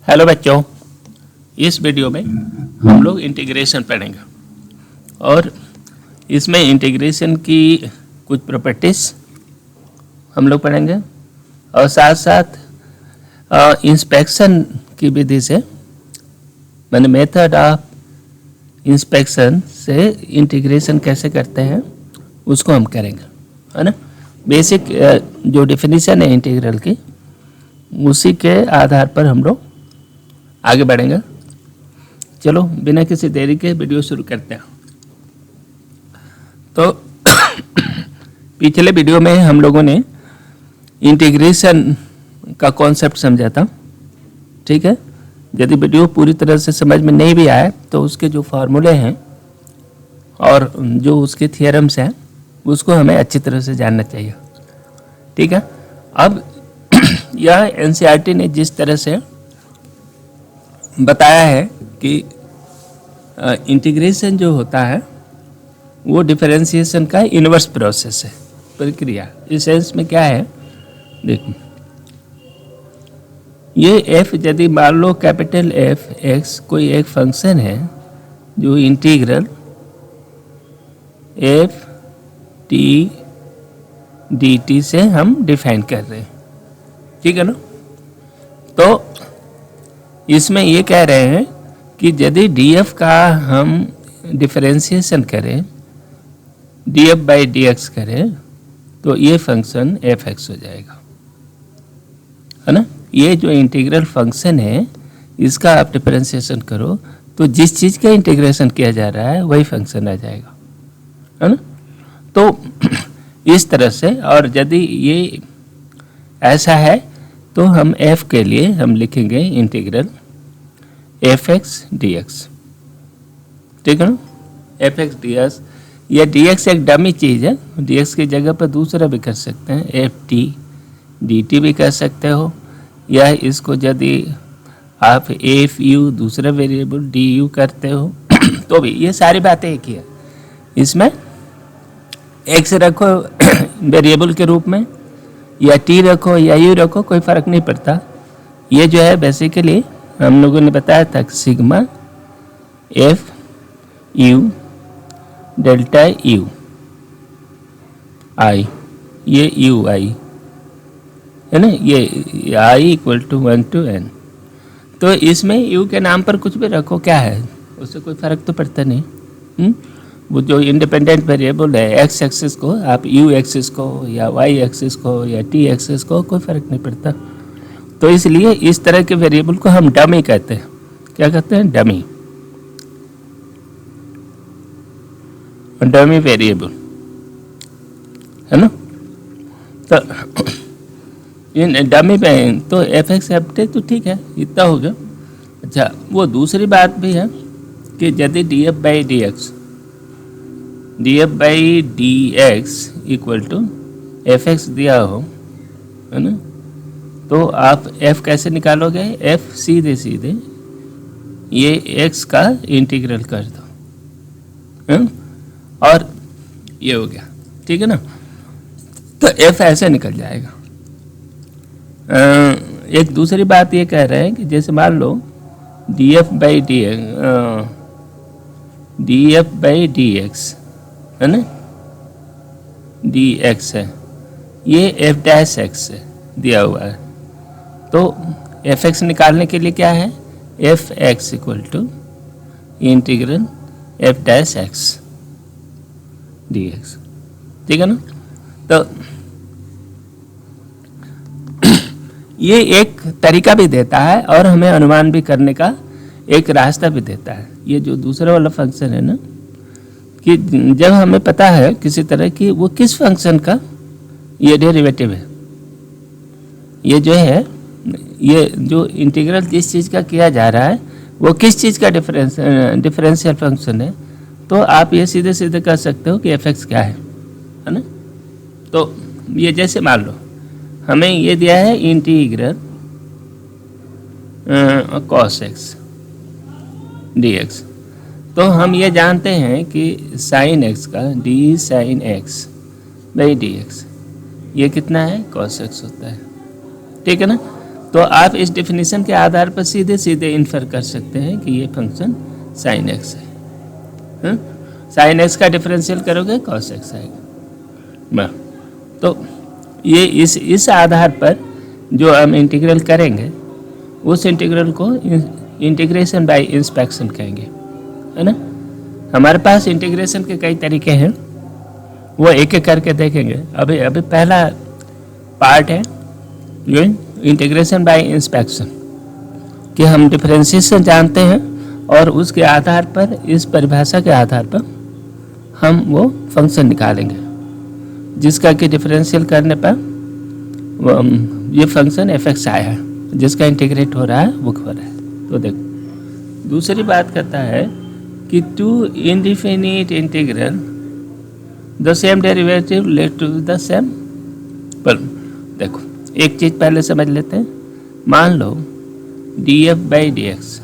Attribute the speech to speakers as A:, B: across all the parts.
A: Hello बच्चों, इस video में हम लोग इंटीग्रेशन पढ़ेंगे और इसमें इंटीग्रेशन की कुछ प्रॉपर्टीज़ हम लोग पढ़ेंगे और साथ साथ इंस्पेक्शन की विधि से मैंने मेथड ऑफ इंस्पेक्शन से इंटीग्रेशन कैसे करते हैं उसको हम करेंगे, है ना। बेसिक जो डेफिनेशन है इंटीग्रल की उसी के आधार पर हम लोग आगे बढ़ेंगे। चलो बिना किसी देरी के वीडियो शुरू करते हैं। तो पिछले वीडियो में हम लोगों ने इंटीग्रेशन का कॉन्सेप्ट समझा था, ठीक है। यदि वीडियो पूरी तरह से समझ में नहीं भी आए तो उसके जो फार्मूले हैं और जो उसके थियरम्स हैं उसको हमें अच्छी तरह से जानना चाहिए, ठीक है। अब यह एनसीईआरटी ने जिस तरह से बताया है कि इंटीग्रेशन जो होता है वो डिफरेंशिएशन का इन्वर्स प्रोसेस है, प्रक्रिया। इस सेंस में क्या है, देखो ये एफ यदि मान लो कैपिटल एफ एक्स कोई एक फंक्शन है जो integral F T D T से हम डिफाइन कर रहे हैं, ठीक है ना। तो इसमें ये कह रहे हैं कि यदि df का हम डिफरेंशिएशन करें, df बाई dx करें तो ये फंक्शन fx हो जाएगा, है ना। ये जो इंटीग्रल फंक्शन है इसका आप डिफरेंशिएशन करो तो जिस चीज़ का इंटीग्रेशन किया जा रहा है वही फंक्शन आ जाएगा, है ना। तो इस तरह से, और यदि ये ऐसा है तो हम f के लिए हम लिखेंगे इंटीग्रल fx dx, ठीक है ना। fx dx, यह dx एक डमी चीज़ है, dx की जगह पर दूसरा भी कर सकते हैं, ft dt भी कर सकते हो, या इसको यदि आप fu दूसरा वेरिएबल du करते हो तो भी ये सारी बातें एक ही है। इसमें x रखो वेरिएबल के रूप में, या t रखो या u रखो, कोई फ़र्क नहीं पड़ता। ये जो है बेसिकली हम लोगों ने बताया था कि sigma F U delta U I, ये यू आई है ना, ये I equal to 1 to n। तो इसमें यू के नाम पर कुछ भी रखो, क्या है, उससे कोई फ़र्क तो पड़ता नहीं। वो जो इंडिपेंडेंट वेरिएबल है एक्स एक्सिस को आप यू एक्सिस को या वाई एक्सिस को या टी एक्सिस को कोई फ़र्क नहीं पड़ता। तो इसलिए इस तरह के वेरिएबल को हम डमी कहते हैं। क्या कहते हैं, डमी, डमी वेरिएबल, है ना। तो इन डमी में तो एफ एक्स एफ टी तो ठीक है, इतना हो गया। अच्छा, वो दूसरी बात भी है कि यदि d F by D x equal to f x दिया हो, है ना, तो आप f कैसे निकालोगे, f सीधे सीधे ये x का इंटीग्रल कर दो, और ये हो गया, ठीक है ना। तो f ऐसे निकल जाएगा। एक दूसरी बात ये कह रहे हैं कि जैसे मान लो df बाई डी एक्स है ना, dx है, ये f डैश x है दिया हुआ है। तो fx निकालने के लिए क्या है, fx equal to integral f dash x dx, ठीक है ना। तो ये एक तरीका भी देता है और हमें अनुमान भी करने का एक रास्ता भी देता है। ये जो दूसरा वाला फंक्शन है ना, कि जब हमें पता है किसी तरह की वो किस फंक्शन का ये डेरिवेटिव है, ये जो है, ये जो इंटीग्रल जिस चीज़ का किया जा रहा है वो किस चीज़ का डिफरेंशियल फंक्शन है, तो आप ये सीधे सीधे कह सकते हो कि एफ एक्स क्या है ना। तो ये जैसे मान लो हमें ये दिया है integral cos x D x, तो हम ये जानते हैं कि साइन एक्स का D sign x by D x ये कितना है, कॉस एक्स होता है, ठीक है ना। तो आप इस डेफिनेशन के आधार पर सीधे सीधे इन्फर कर सकते हैं कि ये फंक्शन साइन एक्स है। साइन एक्स का डिफरेंशियल करोगे कॉस एक्स आएगा। तो ये इस आधार पर जो हम इंटीग्रल करेंगे उस इंटीग्रल को इंटीग्रेशन बाय इंस्पेक्शन कहेंगे, है ना। हमारे पास इंटीग्रेशन के कई तरीके हैं, वो एक एक करके देखेंगे। अभी पहला पार्ट है ये इंटीग्रेशन बाय इंस्पेक्शन, कि हम डिफरेंशिएशन जानते हैं और उसके आधार पर, इस परिभाषा के आधार पर हम वो फंक्शन निकालेंगे जिसका कि डिफरेंशियल करने पर ये फंक्शन एफ एक्स आया है, जिसका इंटीग्रेट हो रहा है वो हो रहा है। तो देखो दूसरी बात कहता है कि to indefinite integral the same derivative led to the same. पर देखो एक चीज़ पहले समझ लेते हैं। मान लो D F by D x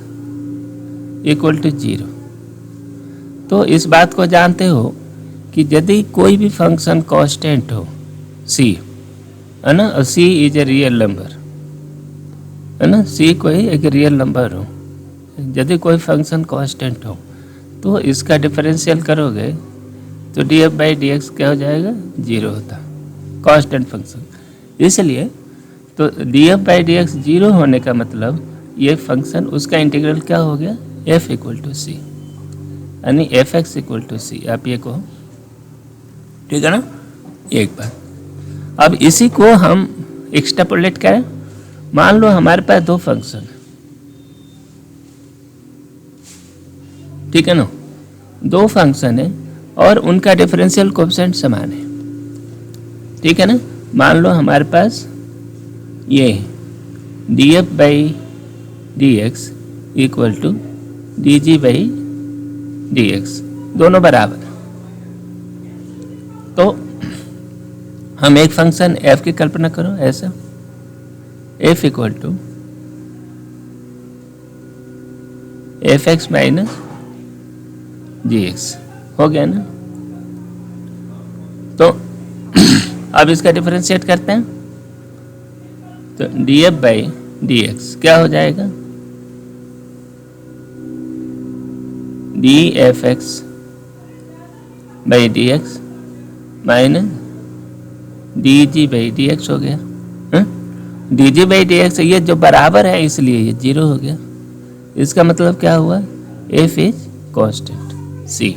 A: equal to 0, तो इस बात को जानते हो कि यदि कोई भी फंक्शन कांस्टेंट हो सी, है ना, और सी इज ए रियल नंबर, है ना, सी कोई एक रियल नंबर हो, यदि कोई फंक्शन कांस्टेंट हो तो इसका डिफरेंशियल करोगे तो D F by D x क्या हो जाएगा, 0 होता, कांस्टेंट फंक्शन। इसलिए तो D F by D x 0 होने का मतलब ये फंक्शन, उसका इंटीग्रल क्या हो गया, एफ इक्वल टू सी, यानी एफ एक्स इक्वल टू सी, आप ये कहो, ठीक है ना। एक बात, अब इसी को हम एक्सट्रापोलेट करें। मान लो हमारे पास दो फंक्शन है, ठीक है ना, दो फंक्शन है और उनका डिफरेंशियल कोएफिशिएंट समान है, ठीक है ना। मान लो हमारे पास ये d F by D x equal to d g by D x, दोनों बराबर। तो हम एक फंक्शन एफ की कल्पना करो ऐसा, f equal to f x minus ji x, हो गया ना। तो अब इसका डिफरेंशिएट करते हैं, तो D F by D x क्या हो जाएगा, D F x by D x minus D g by D x हो गया। D g by D x ये जो बराबर है इसलिए ये 0 हो गया। इसका मतलब क्या हुआ, f is constant c,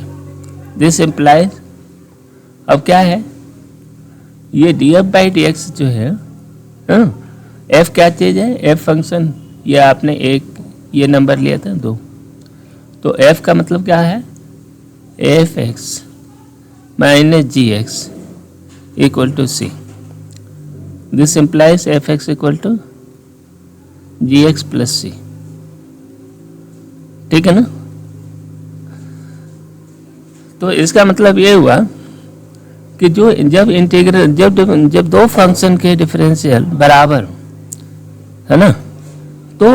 A: this implies, अब क्या है, ये d F by D x जो है, एफ क्या चीज़ है, एफ फंक्शन, ये आपने एक ये नंबर लिया था 2, तो एफ का मतलब क्या है, F x minus ji X equal to C, this implies F X equal to G X plus C, ठीक है ना। तो इसका मतलब ये हुआ कि जो जब इंटीग्रल, जब दो फंक्शन के डिफरेंशियल बराबर हो, है ना, तो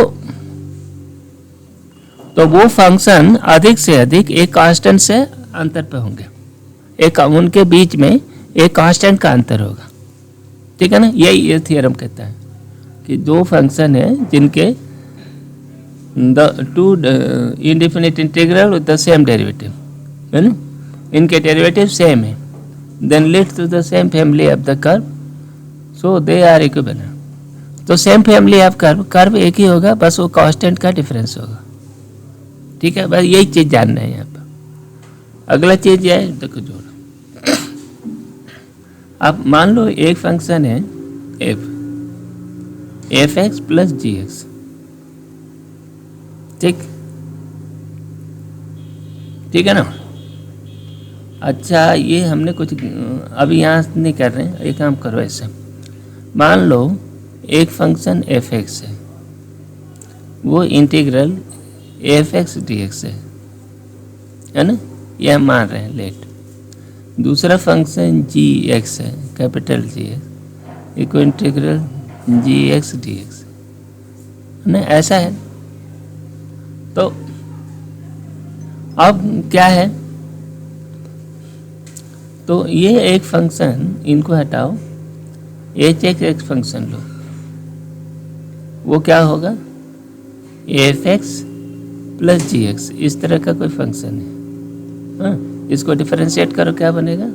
A: वो फंक्शन अधिक से अधिक एक कांस्टेंट से अंतर पे होंगे, एक उनके बीच में एक कांस्टेंट का अंतर होगा, ठीक है ना। यही ये थ्योरम कहता है कि दो फंक्शन है जिनके the two indefinite integral with the same derivative, है ना, इनके डेरिवेटिव सेम है, then leads to the same family of the curve, so they are equivalent. तो सेम फैमिली ऑफ कर्व एक ही होगा, बस वो कांस्टेंट का डिफरेंस होगा, ठीक है। बस यही चीज़ जानना है यहाँ पर। अगला चीज़ यह है, देखो जोड़ो, अब मान लो एक फंक्शन है F X plus G x, ठीक है ना। अच्छा, ये हमने कुछ अभी यहाँ नहीं कर रहे हैं, एक काम करो ऐसे, मान लो एक फंक्शन एफ एक्स है, वो integral F X D X है ना, ये हम मान रहे हैं लेट। दूसरा फंक्शन जी एक्स है, capital G X equal integral G X D X, है ना, ऐसा है। तो अब क्या है, तो ये एक फंक्शन, इनको हटाओ, एच एक्स फंक्शन लो, वो क्या होगा, F X plus G x, इस तरह का कोई फंक्शन है। हाँ, इसको डिफरेंशिएट करो, क्या बनेगा,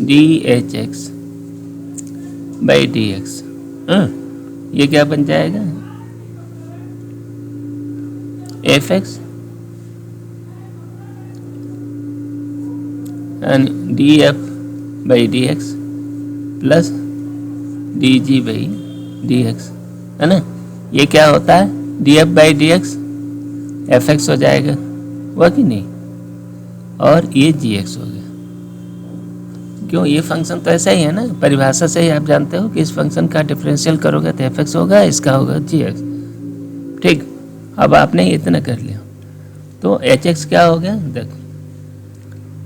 A: D H x by D x. ये क्या बन जाएगा, F x and D F by D X plus D g by D X, है ना। ये क्या होता है, D F by D x F x हो जाएगा, हुआ कि नहीं, और ये जी एक्स हो गया। क्यों, ये फंक्शन तो ऐसा ही है ना, परिभाषा से ही आप जानते हो कि इस फंक्शन का डिफरेंशियल करोगे तो एफ एक्स होगा, इसका होगा जी एक्स। ठीक, अब आपने इतना कर लिया तो एच एक्स क्या हो गया, देखो,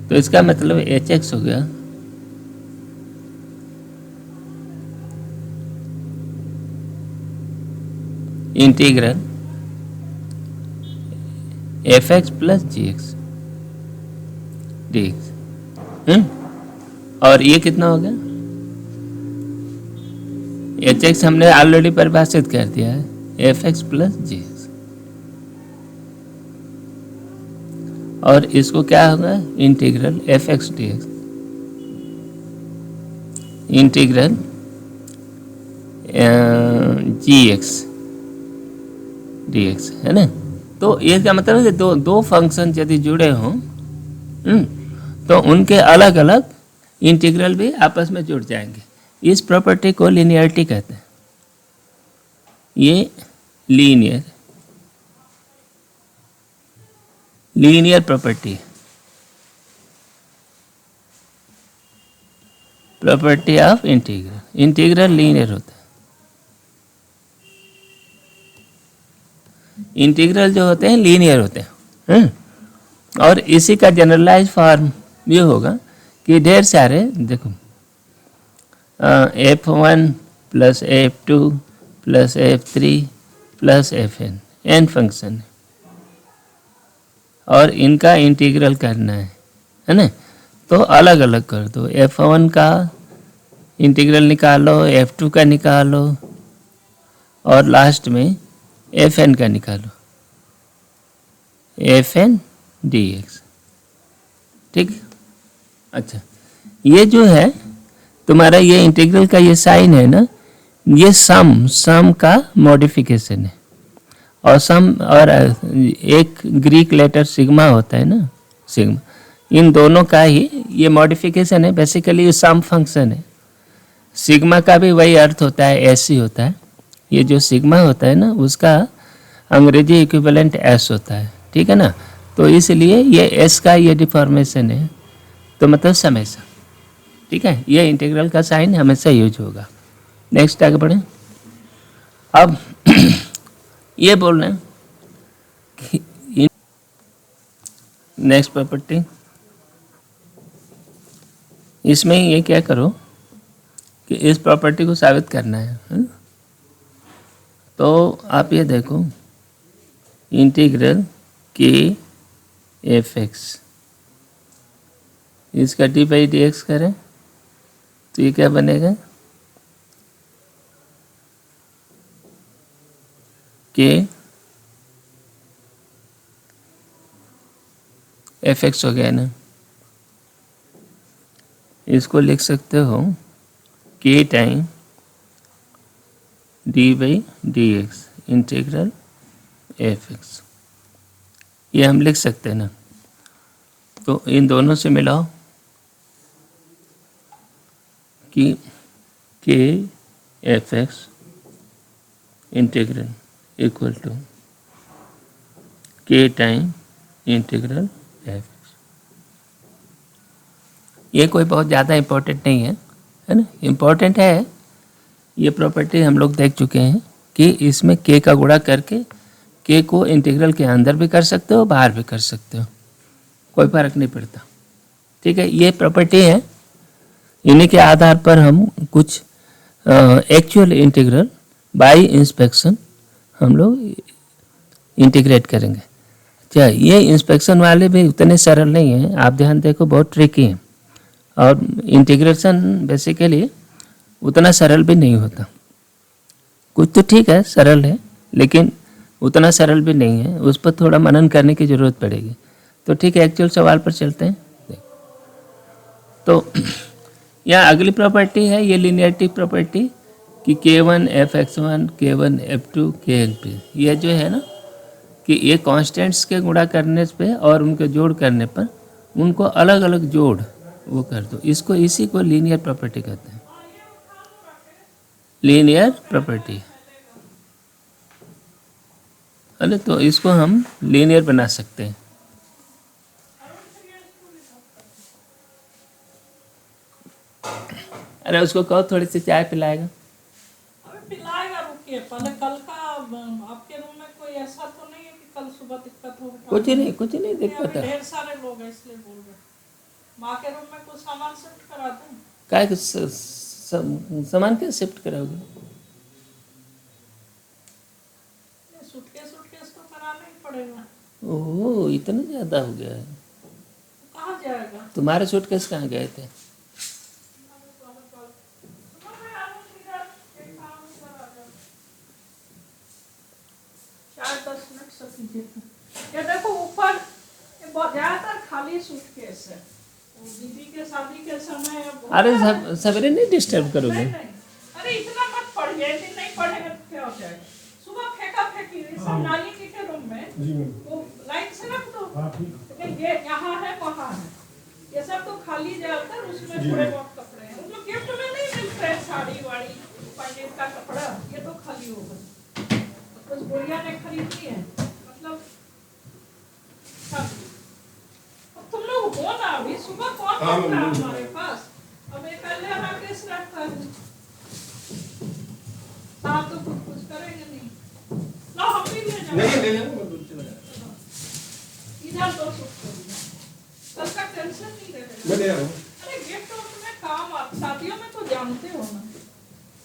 A: तो इसका मतलब एच एक्स हो गया integral F X plus G X D x. और ये कितना हो गया, एच एक्स हमने ऑलरेडी परिभाषित कर दिया है, F X plus G X. और इसको क्या होगा, integral F X D X, integral G X D X, है ना। तो ये क्या मतलब है कि दो फंक्शन यदि जुड़े हों तो उनके अलग अलग इंटीग्रल भी आपस में जुड़ जाएंगे। इस प्रॉपर्टी को लीनियरिटी कहते हैं। ये लीनियर प्रॉपर्टी है, प्रॉपर्टी ऑफ इंटीग्रल लीनियर होता है। इंटीग्रल जो होते हैं लीनियर होते हैं। और इसी का जनरलाइज फॉर्म ये होगा कि ढेर सारे, देखो, f1 plus f2 plus f3 plus fn, n function है और इनका इंटीग्रल करना है ना। तो अलग अलग कर दो, f1 का इंटीग्रल निकालो, f2 का निकालो और लास्ट में fn का निकालो, fn dx। ठीक, अच्छा, ये जो है तुम्हारा ये इंटीग्रल का ये साइन है ना, ये सम का मॉडिफिकेशन है। और सम और एक ग्रीक लेटर सिग्मा होता है ना, सिग्मा, इन दोनों का ही ये मॉडिफिकेशन है। बेसिकली ये सम फंक्शन है। सिग्मा का भी वही अर्थ होता है, एस ही होता है। ये जो सिग्मा होता है ना, उसका अंग्रेजी इक्विवेलेंट एस होता है, ठीक है ना। तो इसलिए ये एस का ये डिफॉर्मेशन है, तो मतलब समेशन, ठीक है। ये इंटीग्रल का साइन हमेशा यूज होगा। नेक्स्ट आगे बढ़ें। अब ये बोल रहे हैं कि नेक्स्ट प्रॉपर्टी, इसमें ये क्या करो कि इस प्रॉपर्टी को साबित करना है। तो आप ये देखो, इंटीग्रल के एफ एक्स, इसका डी बाई डी एक्स करें तो ये क्या बनेगा, के एफ एक्स हो गया ना। इसको लिख सकते हो के time D by D X integral F x, ये हम लिख सकते हैं ना। तो इन दोनों से मिलाओ कि k f x integral equal to k time integral F x. ये कोई बहुत ज़्यादा इम्पोर्टेंट नहीं है ना। इम्पोर्टेंट है, ये प्रॉपर्टी हम लोग देख चुके हैं कि इसमें के का गुणा करके के को इंटीग्रल के अंदर भी कर सकते हो, बाहर भी कर सकते हो, कोई फर्क नहीं पड़ता, ठीक है। ये प्रॉपर्टी है, इन्हीं के आधार पर हम कुछ एक्चुअल इंटीग्रल बाय इंस्पेक्शन हम लोग इंटीग्रेट करेंगे। अच्छा, ये इंस्पेक्शन वाले भी उतने सरल नहीं हैं, आप ध्यान देखो, बहुत ट्रिकी हैं। और इंटीग्रेशन बेसिकली उतना सरल भी नहीं होता, कुछ तो ठीक है, सरल है, लेकिन उतना सरल भी नहीं है, उस पर थोड़ा मनन करने की ज़रूरत पड़ेगी। तो ठीक है, एक्चुअल सवाल पर चलते हैं। तो यहाँ अगली प्रॉपर्टी है ये लीनियरिटी प्रॉपर्टी कि K1 Fx1 K1 F2 Kn ये जो है ना कि ये कांस्टेंट्स के गुणा करने पे और उनके जोड़ करने पर उनको अलग अलग जोड़ वो कर दो, इसको इसी को लीनियर प्रॉपर्टी कहते हैं, लीनियर प्रॉपर्टी। अरे तो इसको हम लीनियर बना सकते हैं। अरे उसको कहो थोड़ी सी चाय पिलाएगा।
B: पिलाएगा, रुकिए पहले। कल का आपके रूम में कोई ऐसा तो नहीं है कि कल सुबह दिक्कत हो?
A: कुछ नहीं दिक्कत है।
B: ढेर सारे लोग हैं इसलिए बोल रहे। माँ के रूम में कुछ सामान शिफ्ट करा दूं?
A: काय सामान क्या शिफ्ट कराओगे?
B: सूटकेस तो कराना ही पड़ेगा।
A: ओह इतना ज़्यादा हो गया है।
B: कहाँ जाएगा?
A: तुम्हारे सूटकेस कहाँ गए थे?
B: ये देखो ऊपर बहुत ज्यादातर खाली सूटकेस है। दीदी के शादी के समय
A: अरे सवेरे नहीं डिस्टर्ब करोगे?
B: अरे इतना मत पढ़िए, दिन नहीं पढ़ेगा तो क्या हो जाएगा? सुबह फेंका फेंकी सब नानी जी के रूम में वो लाइन से रख दो। लेकिन ये यहाँ है वहाँ है, ये सब तो खाली ज्यादातर, उसमें थोड़े बहुत कपड़े हैं। मतलब गिफ्ट में नहीं मिलते हैं साड़ी वाड़ी पंडित का कपड़ा, ये तो खाली होगा। कुछ गुड़िया ने खरीदी है, मतलब तुम लोग हो ना अभी। सुबह कौन आता है हमारे पास? अब एक कल्याण केस रखता है, साहब तो कुछ करेंगे नहीं। लो हम भी ले जाओ। इधर दो कल का टेंशन नहीं रहेगा।
C: मैं दे रहा हूँ।
B: अरे गिफ्ट में काम आप शादियों में तो जानते हो ना,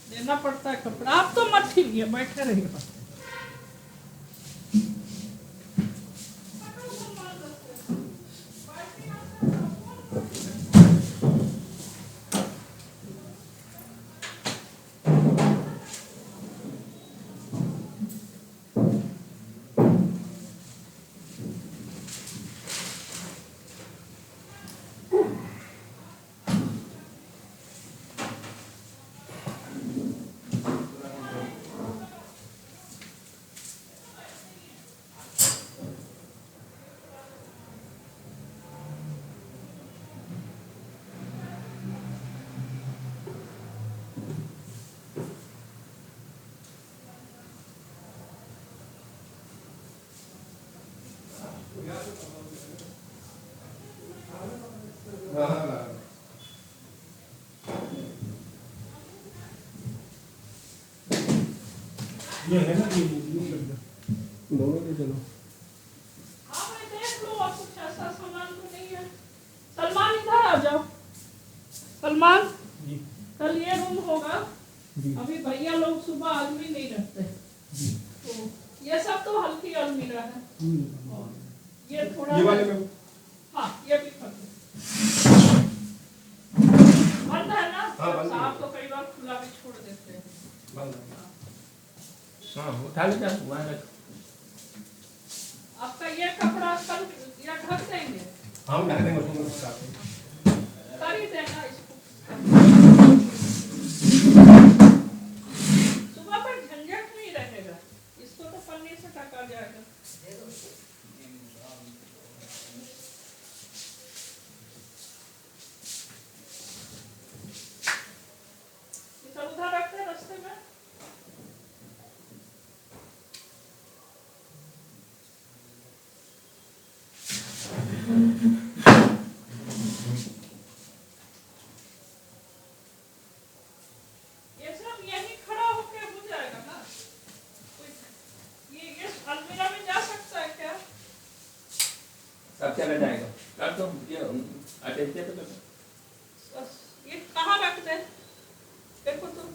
B: देना पड़ता है कपड़ा। आप तो मत ठीक बैठे रहिए।
C: ये है ना ये दोनों ले चलो।
B: हाँ भाई देख लो, और कुछ ऐसा सामान तो नहीं है। सलमान इधर आ जाओ। सलमान
C: जी
B: कल ये रूम होगा।
C: जी
B: अभी भैया लोग सुबह आदमी नहीं रखते, तो ये सब तो हल्की अलमीरा है। और ये थोड़ा
C: ये वाले में
B: हाँ ये भी कर दो। बंद है ना?
C: हाँ, बंद है।
B: साहब तो कई बार खुला भी छोड़ देते हैं।
C: बंद है।
A: हाँ उठा लेना वहाँ रख।
B: आपका ये कपड़ा कल या ढक देंगे?
C: हम ढक देंगे उसको साथ में।
B: कर ही देना इसको। सुबह पर झंझट नहीं रहेगा, इसको तो पन्नी से ढका जाएगा। इधर उधर रखते रास्ते में। ये सब यहीं खड़ा होके हो जाएगा ना? ये अलमीरा में जा सकता है क्या?
A: सब चला जाएगा। कर दो ये अटेंशन तो कर दो।
B: बस ये कहाँ रख दे? देखो तो।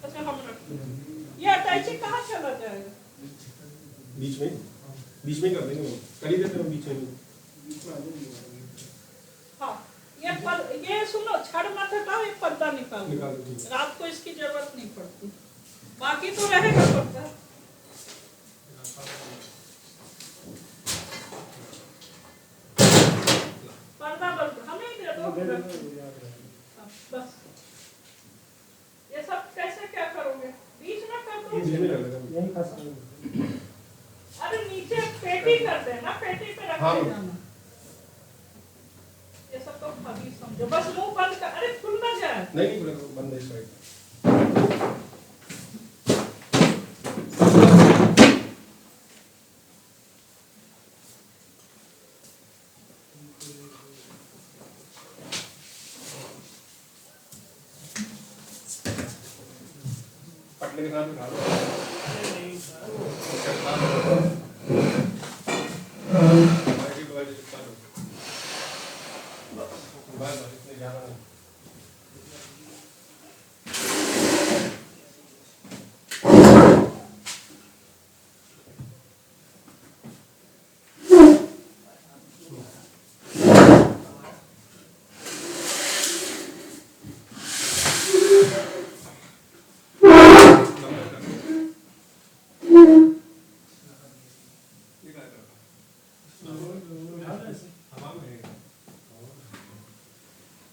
B: अच्छा हम रख दें। ये अटैची कहाँ चला जाएगा?
C: बीच में कर देंगे वो। कर ही देते हैं बीच में।
B: हाँ ये सुनो, छड़ मत हटाओ, एक पर्दा निकाल दो।
C: निकाल दो।
B: रात को इसकी जरूरत नहीं पड़ती। बाकी तो रहेगा पक्का। पर्दा बंद हमें दे दो। बस ये सब कैसे क्या करोगे? बीच में कर दो। अरे नीचे पेटी कर देना, पेटी पे रख के जाना। ये सब तो भाभी समझो, बस मुंह बंद कर। अरे खुल ना जाए।
C: नहीं बंद है इस साइड। पटले के साथ उठा लो।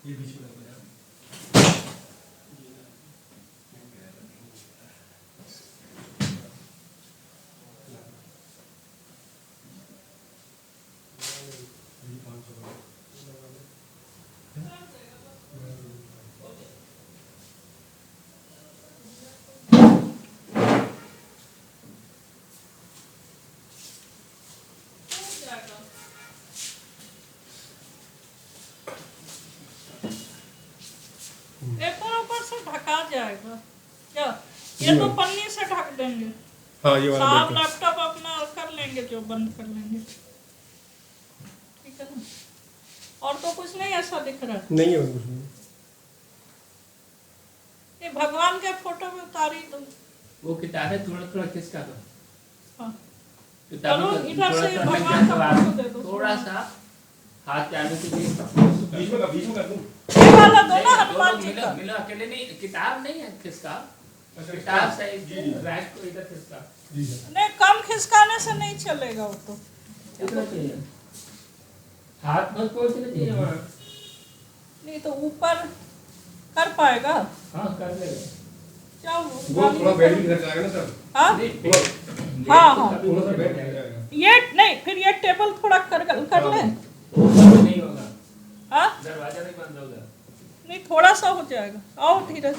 C: ये बीच में
B: ऊपर से ढका जाएगा क्या? ये तो पन्नी से ढक देंगे।
C: हाँ ये वाला
B: साहब लैपटॉप अपना कर लेंगे, जो बंद कर लेंगे। ठीक है ना? और तो कुछ नहीं ऐसा दिख रहा है।
C: नहीं है कुछ नहीं।
B: ये भगवान के फोटो में उतारी दो।
A: वो किताबें थोड़ा थोड़ा खिसका दो।
B: हाँ।
A: किताबों
B: चलो
A: को
B: इधर
A: थोड़ा
B: से
A: थोड़ा
B: भगवान का
A: खिसका
B: फोटो दे दो।
A: थोड़ा सा हाथ जाने के लिए
C: बीच में कर दूं।
B: ये वाला दो ना हनुमान जी का।
A: मिला अकेले नहीं, किताब नहीं है खिसका।
C: अच्छा
A: किताब से रैक को इधर खिसका।
C: जी सर।
B: नहीं, कम खिसकाने से नहीं चलेगा वो तो।
A: कितना चाहिए? हाथ बस पहुंचना चाहिए वहाँ।
B: नहीं तो ऊपर कर पाएगा।
A: हाँ कर लेगा।
B: क्या
C: वो थोड़ा बेड भी घर जाएगा ना सर।
B: हाँ
A: हाँ
B: हाँ।
C: थोड़ा सा बेड घर जाएगा।
B: ये नहीं, फिर ये टेबल थोड़ा कर लें।
A: नहीं होगा,
B: हाँ
A: दरवाजा नहीं बंद होगा।
B: नहीं, थोड़ा सा हो जाएगा। आओ धीरज,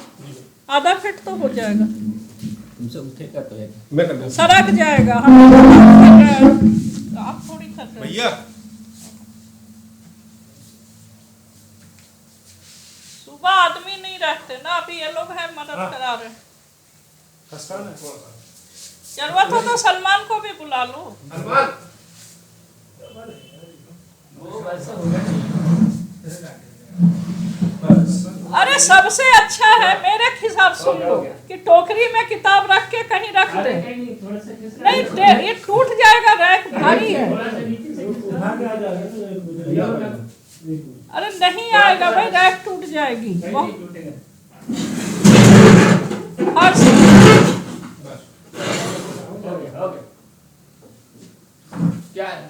B: आधा फीट तो हो जाएगा।
A: तुमसे उठेगा तो है।
C: मैं कर दूं।
B: सरक जाएगा। आप थोड़ी कर रहे हैं।
C: भैया
B: सुबह आदमी नहीं रहते ना, अभी ये लोग हैं मदद करा रहे हैं।
C: खस्ता है थोड़ा सा।
B: जरूरत हो तो सलमान को भी बुला लो।
C: हनुमान
A: वो वैसा होगा नहीं।
B: अरे सबसे अच्छा है मेरे हिसाब सुन लो कि टोकरी में किताब रख के कहीं रख दे।
A: नहीं थोड़ा सा खिसका।
B: नहीं, ये टूट जाएगा, रैक भारी है।
A: थोड़ा सा नीचे से
B: अरे नहीं आएगा भाई, रैक टूट जाएगी।
A: नहीं टूटेगा।
B: फर्श
A: हो गया। क्या है?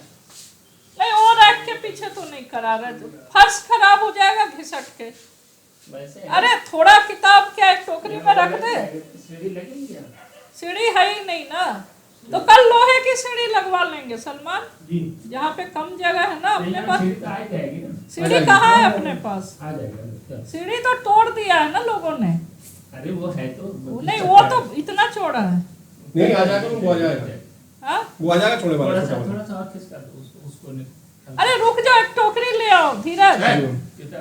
B: नहीं, वो रैक के पीछे तो नहीं करा रहे। फर्श खराब हो जाएगा घिसट के।
A: वैसे
B: अरे थोड़ा किताब क्या एक टोकरी में रख दे।
A: सीढ़ी लगेगी क्या?
B: सीढ़ी है ही नहीं ना, तो कल लोहे की सीढ़ी लगवा लेंगे सलमान। जहाँ पे कम जगह है ना अपने पास।
A: सीढ़ी तो आ जाएगी ना।
B: सीढ़ी कहाँ है अपने पास?
A: आ जाएगा।
B: सीढ़ी तो तोड़ दिया है ना लोगों ने।
A: अरे वो है तो
B: नहीं, वो तो इतना चौड़ा है।
C: नहीं आ जाएगा तो वो आ जाएगा।
B: हाँ
C: वो आ जाएगा छोड़ने वाला।
A: थोड़ा सा और खिसका दो उसको नहीं।
B: अरे रुक जाओ, एक टोकरी ले आओ धीरज।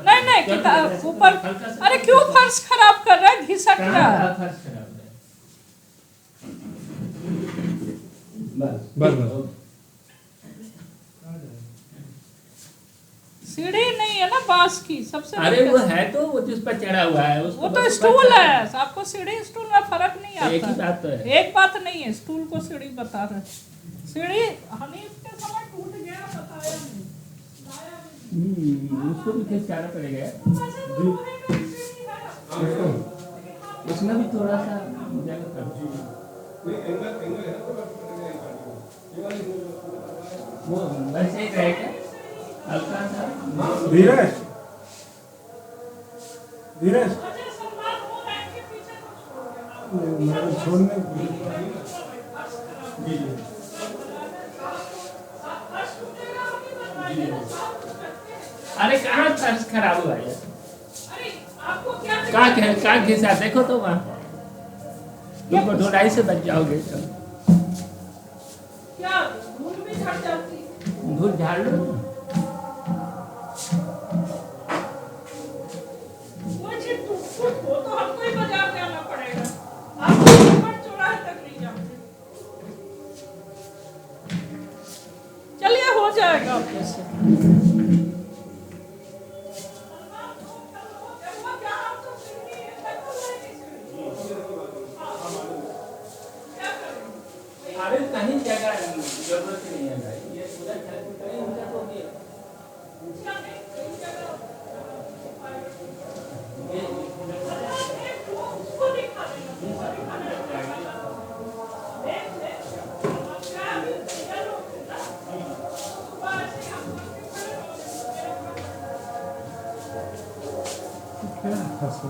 B: नहीं नहीं, किताब ऊपर। अरे क्यों फर्श खराब कर रहा है? घिसक रहा है।
A: फर्श खराब है।
C: बस
B: सीढ़ी नहीं है ना बांस की सबसे।
A: अरे वो है तो वो जिस पर चढ़ा हुआ है उसको
B: वो तो
A: बस
B: स्टूल
A: ऊपर
B: है। आपको सीढ़ी स्टूल में फर्क नहीं आता।
A: एक ही बात तो है।
B: एक बात नहीं है, स्टूल को सीढ़ी बता रहे। सीढ़ी हनीफ के समय टूट गया, बताया नहीं।
A: उसको भी खिसकाना पड़ेगा।
B: तो वैसे तो लोहे का सीढ़ी है।
A: उसमें भी थोड़ा सा जगह कर दो।
C: नहीं एंगल एंगल है तो ये वाली
A: वो बस एक रहेगा हल्का सा।
D: धीरज धीरज
B: अजय सलमान वो रैक के पीछे को छोड़ देना।
D: मैं छोड़ने
C: जी जी
B: फर्श टूटेगा अभी बनवाइए ना, साफ तो करते हैं।
A: अरे कहाँ फर्श खराब हुआ है?
B: अरे आपको क्या
A: कहाँ घिसा देखो तो वहाँ तुमको ढोलाई से बच जाओगे तो।
B: क्या धूल भी झड़ जाती है।
A: धूल झाड़ लो।
B: कोई चीज टूट हो तो हमको ही बाजार जाना पड़ेगा। आपको ऊपर चौराहे तक नहीं जाते। चलिए हो जाएगा आपके से।
A: अरे कहीं जगह जरूरत नहीं है भाई, ये पूरा कहीं उधर हो गया।
D: क्या फंसा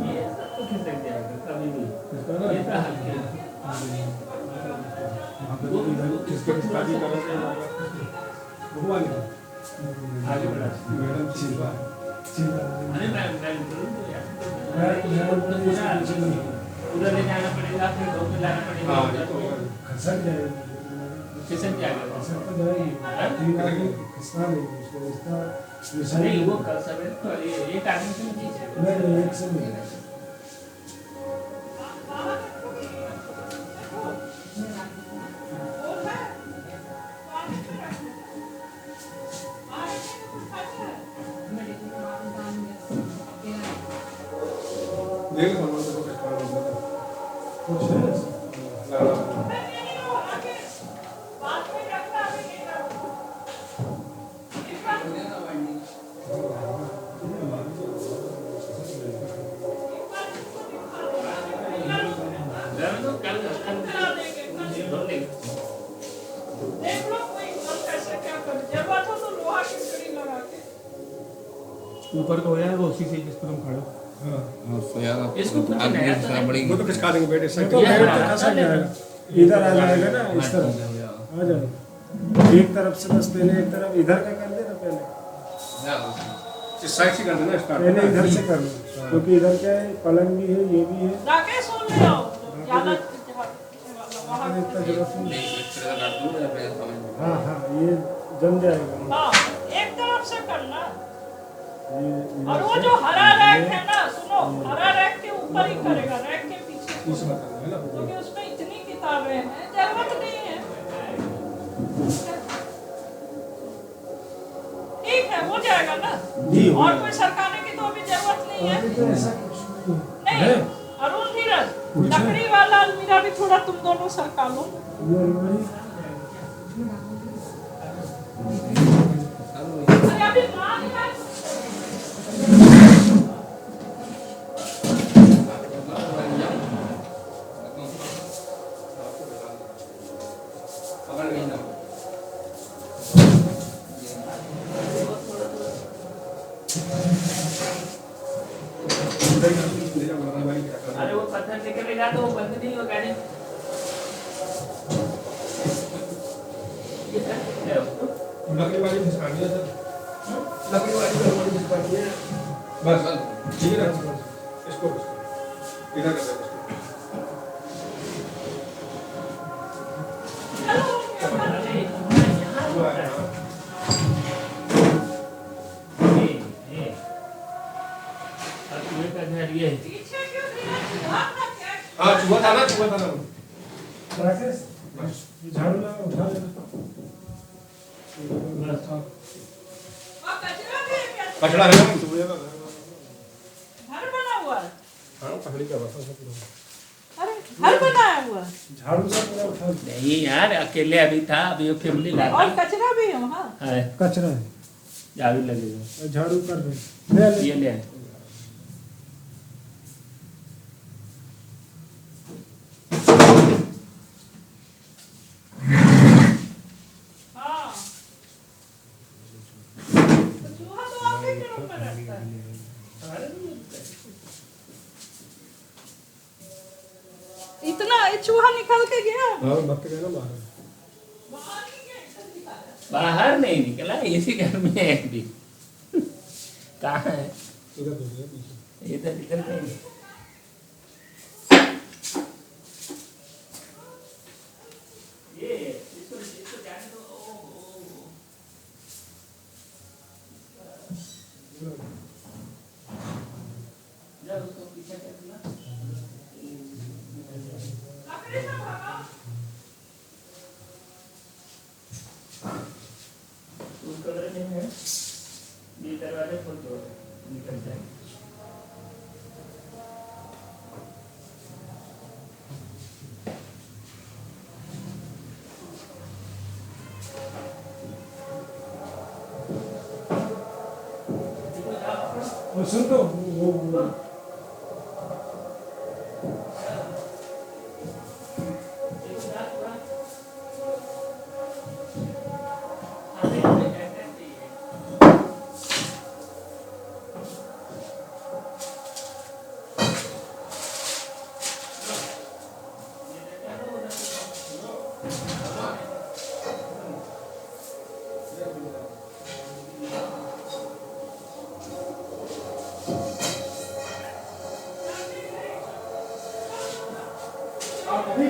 A: ये सब तो खिसक जाएगा कभी भी। ये तो हल्के
C: किसके शादी कर रहे हैं भगवान
A: आगे बढ़ा।
C: मैडम चिल्ला
A: अरे मैं करूँ तो यार पूरा ले जाना पड़ेगा, फिर धो के लाना पड़ेगा।
C: हाँ ये तो होगा
D: खसक जाएगा
A: खिसक जाएगा।
D: खसक तो जाएगी तीन आदमी खसका नहीं उसको इसका
A: नहीं वो कल सवेरे तो एक आदमी से नहीं खींचेगा।
D: नहीं एक से नहीं
C: देख लो सामान तो कुछ काम नहीं
D: कुछ है
B: देख लो कोई कैसे क्या कर, जरूरत हो तो लोहा की छड़ी लगा के।
D: ऊपर तो हो जाएगा उसी से जिस पर हम खड़े हो।
A: इसको कुछ
C: वो
A: नया
C: तो खिसका देंगे बेटे
D: तो
A: ये
D: बैठ
A: हमारा
D: खसक जाएगा इधर आ जाएगा ना इस तरफ आ जाएगा एक तरफ से बस पहले एक तरफ इधर का कर देना पहले
C: इस साइड से कर देना स्टार्ट
D: पहले इधर से कर लो क्योंकि इधर क्या है पलंग भी है ये भी है
B: राकेश सुन ले आओ ज्यादा वहाँ
D: इतना जरूरत नहीं हाँ हाँ ये जम जाएगा
B: हाँ एक तरफ से करना।
D: ये
B: और वो जो हरा रैक है ना, सुनो, हरा रैक के ऊपर ही करेगा, रैक के पीछे,
C: इस बात है ना
B: क्योंकि उसमें इतनी किताबें हैं, जरूरत नहीं है। ठीक है, हो जाएगा ना।
D: जी, हो
B: और
D: जाएगा।
B: कोई सरकाने की तो अभी जरूरत नहीं है।
D: अभी तो ऐसा कुछ नहीं
B: नहीं, अरुण धीरज, लकड़ी वाला अलमीरा भी थोड़ा तुम दोनों सरका लो।
D: ये अलमारी
B: अरे अभी मान यार,
A: अरे वो पत्थर निकलेगा तो वो बंद नहीं होगा नहीं।
C: लकड़ी वाली खिसकानी है सर लकड़ी वाली खिसकानी है बस ठीक है ना इसको इधर कर दो
A: अरे यहाँ होता है। ये और तुम्हें का घर ये है।
B: पीछे क्यों धीरज, हाथ रख के।
C: हाँ चुहा था ना
D: राकेश ये झाड़ू लगा उठा लेना
B: और कचरा भी है क्या?
C: पछड़ा है ना चुहे का
B: घर बना हुआ है।
C: हाँ पकड़ी का बस
B: अरे घर बनाया हुआ है।
D: झाड़ू से पूरा उठा लेना।
A: नहीं यार अकेले अभी था, अभी वो फैमिली लाता
B: और कचरा भी है वहाँ।
A: है।
D: कचरा है
A: झाड़ू लगेगा
D: झाड़ू कर दे ले ले
A: ये ले आए।
B: इतना चूहा निकल के गया
C: हाँ भक्त गया ना बाहर।
B: बाहर नहीं गया, इधर निकाला।
A: बाहर नहीं निकला, इसी घर में है अभी। कहाँ है?
C: इधर तो गया पीछे।
A: इधर इधर कहीं। ये इसको जाने दो। जा उसको पीछे कर दिया।
B: लकड़ी से भागा।
A: उस कमरे में है, ये दरवाजे खोल दो, निकल जाएंगे।
C: और सुन तो वो अभी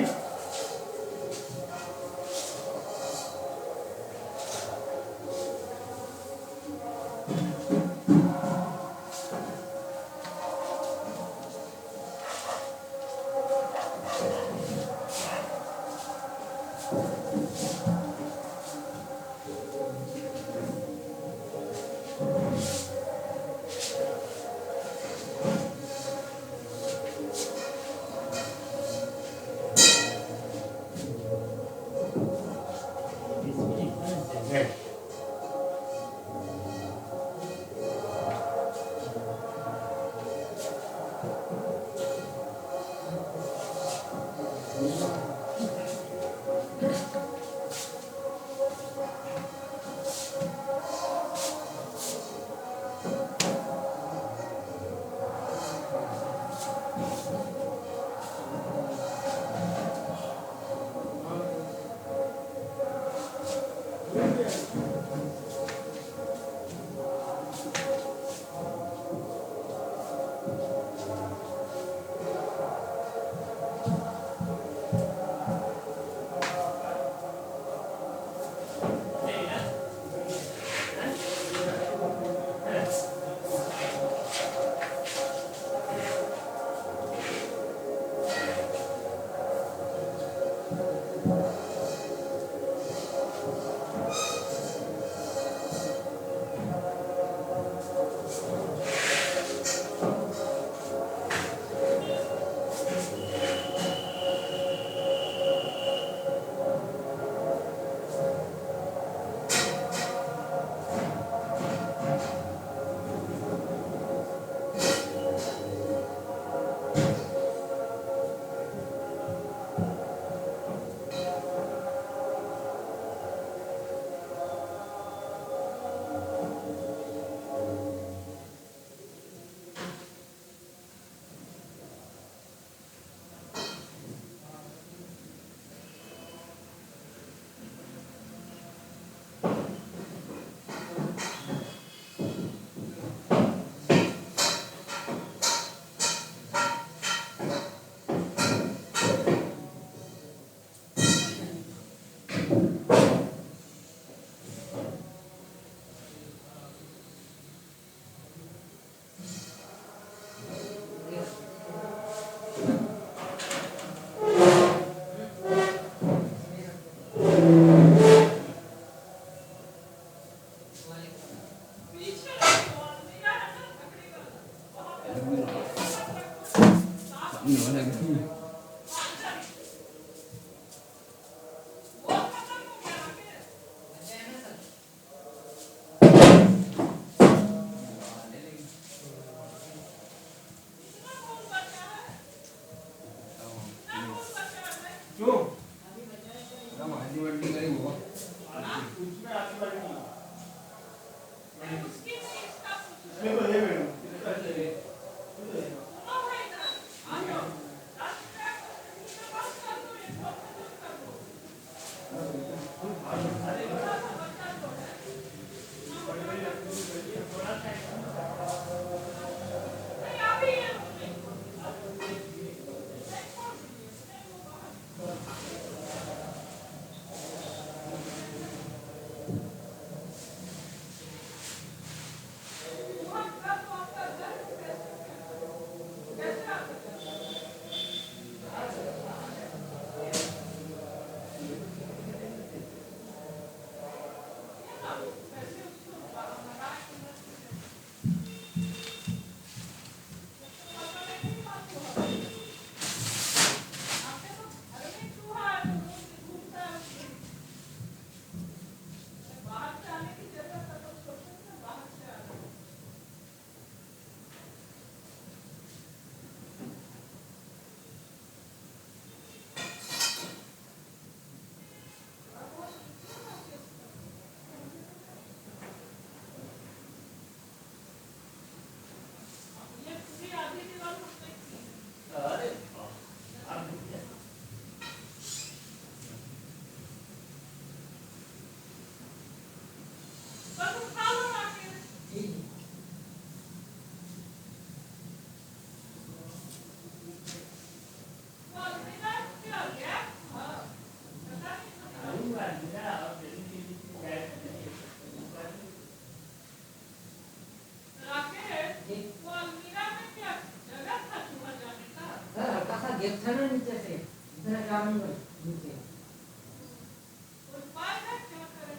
B: उपाय है क्या करें?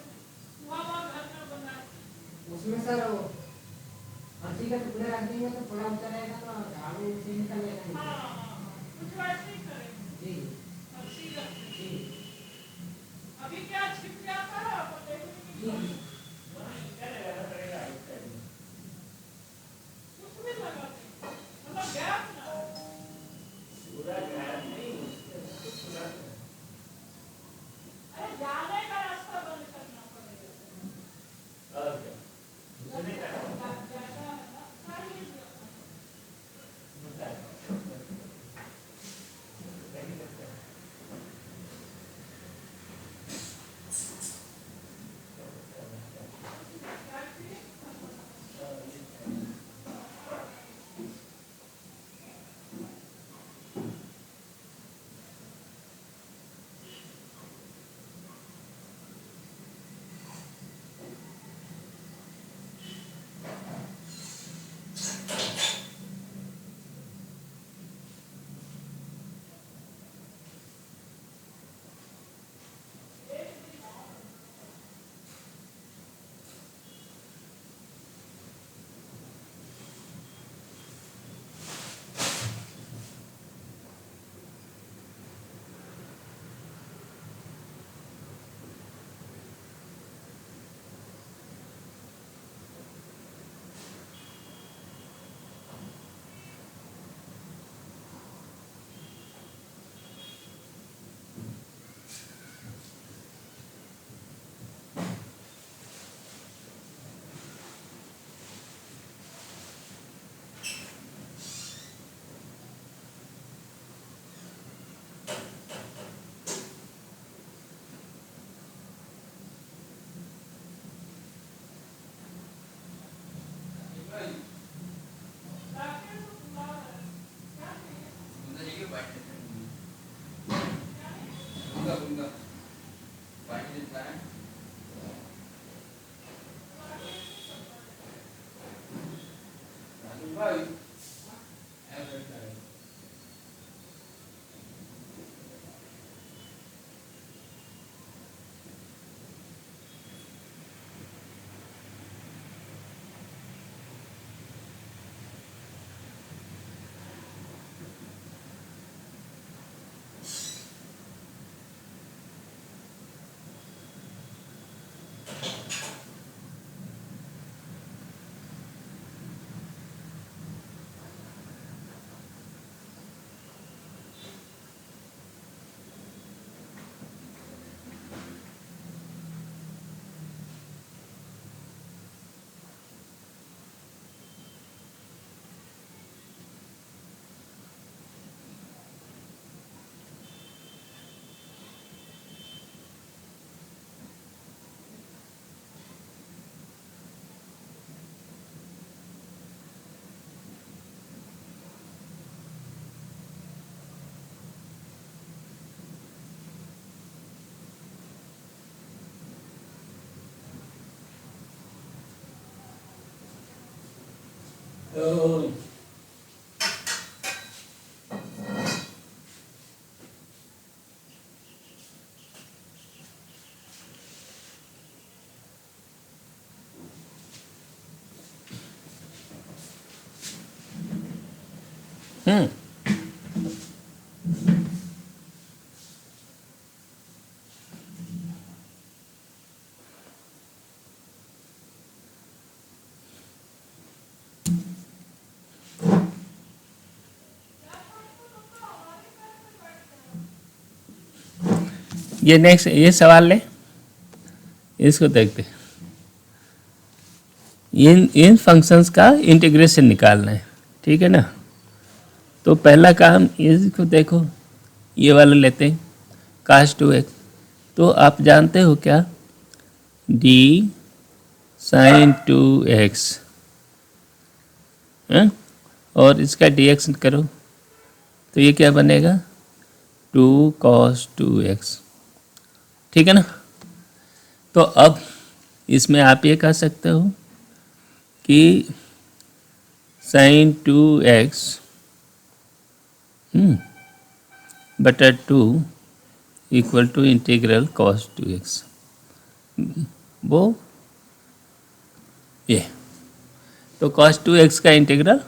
B: वहाँ घर में बनाए।
E: उसमें सर वो हल्दी का टुकड़ा रख देंगे तो थोड़ा ऊंचा रहेगा तो झाड़ू से निकलेगा।
B: हाँ, कुछ वैसे ही करेंगे।
E: जी
B: हंसी रखें।
E: जी
B: अभी क्या छिप गया था तो देखो
E: जी
B: कुछ भी लगा दें। मतलब गैप ना हो। अरे जाने का रास्ता बंद करना पड़ेगा। जगह है ना, कर लीजिए।
A: ये नेक्स्ट ये सवाल ले, इसको देखते हैं। इन फंक्शंस का इंटीग्रेशन निकालना है, ठीक है ना। तो पहला काम इसको देखो, ये वाला लेते हैं cos 2x। तो आप जानते हो क्या, d sin 2x है? और इसका dx करो तो ये क्या बनेगा 2 cos 2x, ठीक है ना। तो अब इसमें आप ये कह सकते हो कि sin 2x बटा 2 equal to integral cos 2x, वो ये तो cos 2x का इंटीग्रल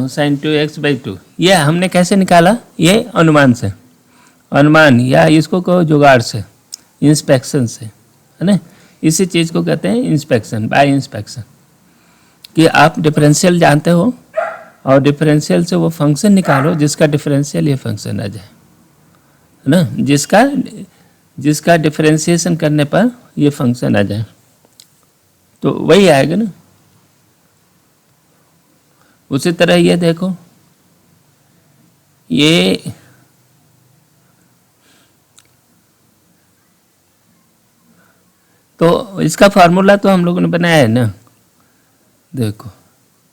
A: sin 2x/2, ये हमने कैसे निकाला? ये अनुमान से, अनुमान या इसको कहो जुगाड़ से, इंस्पेक्शन से, है ना। इसी चीज़ को कहते हैं इंस्पेक्शन, बाय इंस्पेक्शन, कि आप डिफरेंशियल जानते हो और डिफरेंशियल से वो फंक्शन निकालो जिसका डिफरेंशियल ये फंक्शन आ जाए, है ना, जिसका डिफरेंशिएशन करने पर ये फंक्शन आ जाए, तो वही आएगा ना। उसी तरह ये देखो, ये तो इसका फार्मूला तो हम लोगों ने बनाया है ना, देखो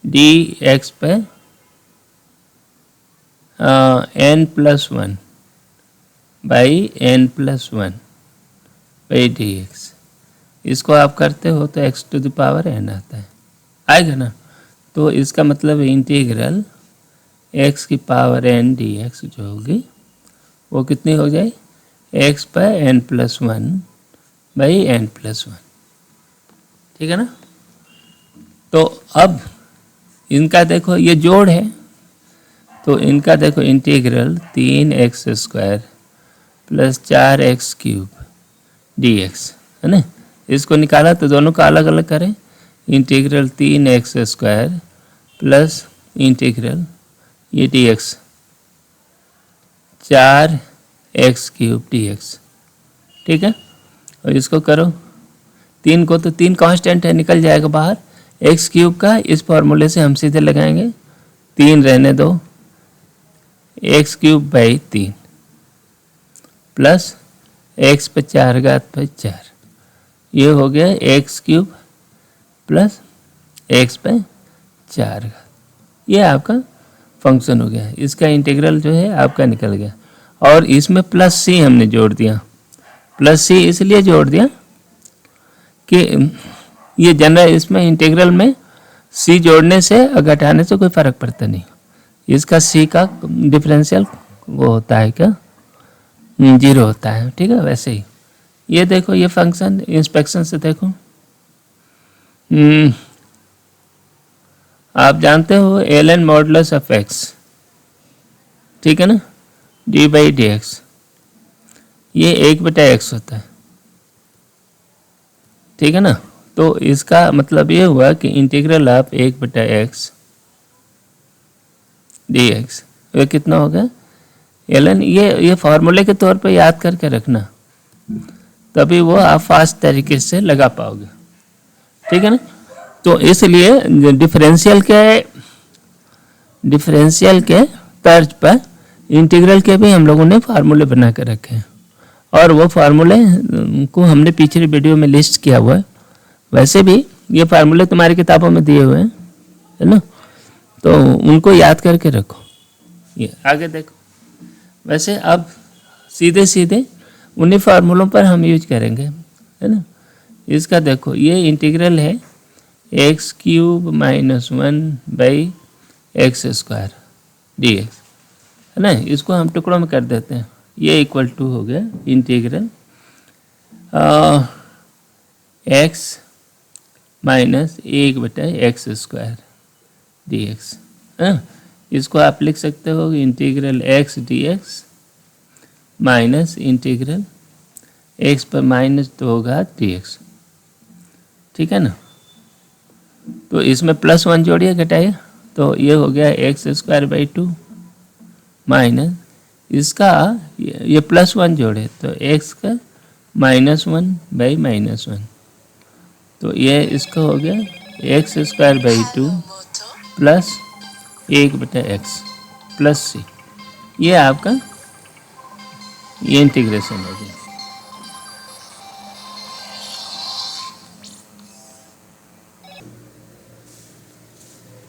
A: dx पे n+1 by n+1 by dx, इसको आप करते हो तो x⁴n आता है, आएगा ना। तो इसका मतलब इंटीग्रल x⁴n dx जो होगी वो कितनी हो जाए? x पे n+1 बाई n+1, ठीक है ना। तो अब इनका देखो, ये जोड़ है, तो इनका देखो इंटीग्रल 3x² + 4x³ dx, है ना। इसको निकाला तो दोनों का अलग अलग करें, इंटीग्रल 3x² प्लस इंटीग्रल ये dx 4x³ dx, ठीक है। और इसको करो, 3 को तो 3 कांस्टेंट है, निकल जाएगा बाहर, x³ का इस फॉर्मूले से हम सीधे लगाएंगे, 3 रहने दो, x³/3 प्लस x पे 4⁴, ये हो गया x³ प्लस x पे 4, ये आपका फंक्शन हो गया। इसका इंटीग्रल जो है आपका निकल गया, और इसमें प्लस c हमने जोड़ दिया। प्लस c इसलिए जोड़ दिया कि ये जनरल, इसमें इंटीग्रल में c जोड़ने से और घटाने से कोई फर्क पड़ता नहीं, इसका c का डिफरेंशियल वो होता है क्या, 0 होता है, ठीक है। वैसे ही ये देखो, ये फंक्शन इंस्पेक्शन से देखो, आप जानते हो ln मॉडुलस ऑफ x, ठीक है ना, d/dx, ये 1/x होता है, ठीक है ना। तो इसका मतलब ये हुआ कि इंटीग्रल ऑफ 1/x dx ये कितना होगा ln, ये फॉर्मूले के तौर पे याद करके रखना, तभी वो आप फास्ट तरीके से लगा पाओगे, ठीक है ना। तो इसलिए डिफरेंशियल के तर्ज पर इंटीग्रल के भी हम लोगों ने फार्मूले बना कर रखे हैं, और वो फार्मूले को हमने पिछली वीडियो में लिस्ट किया हुआ है। वैसे भी ये फार्मूले तुम्हारी किताबों में दिए हुए हैं, है ना, तो उनको याद करके रखो। ये आगे देखो, वैसे अब सीधे सीधे उन्हीं फार्मूलों पर हम यूज करेंगे, है ना। इसका देखो, ये इंटीग्रल है x³ - 1/x² dx, है ना। इसको हम टुकड़ों में कर देते हैं, ये इक्वल टू हो गया इंटीग्रल x - 1/x² dx, इसको आप लिख सकते हो integral x dx minus integral x पर -2 dx, ठीक है ना। तो इसमें +1 जोड़िए, घटाइए, तो ये हो गया x²/2 माइनस इसका ये +1 जोड़े तो x का -1/-1, तो ये इसका हो गया x²/2 plus 1/x plus c, ये आपका ये इंटीग्रेशन हो गया।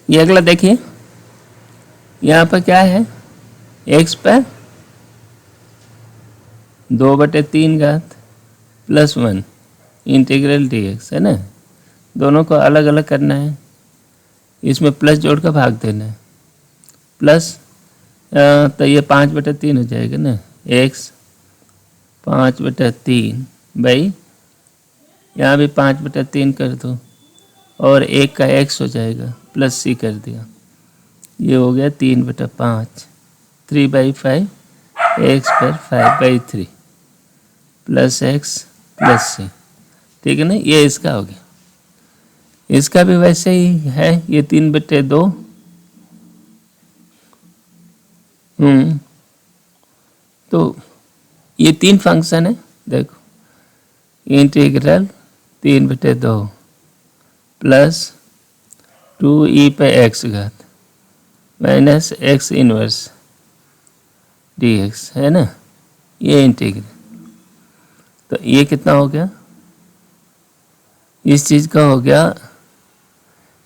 A: ये अगला देखिए, यहाँ पर क्या है, x पर 2/3 प्लस 1 इंटीग्रल dx, है ना। दोनों को अलग अलग करना है, इसमें प्लस जोड़ कर भाग देना है, प्लस तो ये 5/3 हो जाएगा ना, x 5/3 भाई, यहाँ भी 5/3 कर दो और 1 का x हो जाएगा प्लस c कर दिया, ये हो गया 3/5, 3/5 x पर 5/3 प्लस x प्लस c, ठीक है ना। ये इसका हो गया, इसका भी वैसे ही है, ये 3/2। तो ये 3 फंक्शन है, देखो इंटीग्रल 3/2 प्लस 2e पे x घात माइनस x इनवर्स dx है ना, ये इंटीग्रल। तो ये कितना हो गया, इस चीज़ का हो गया,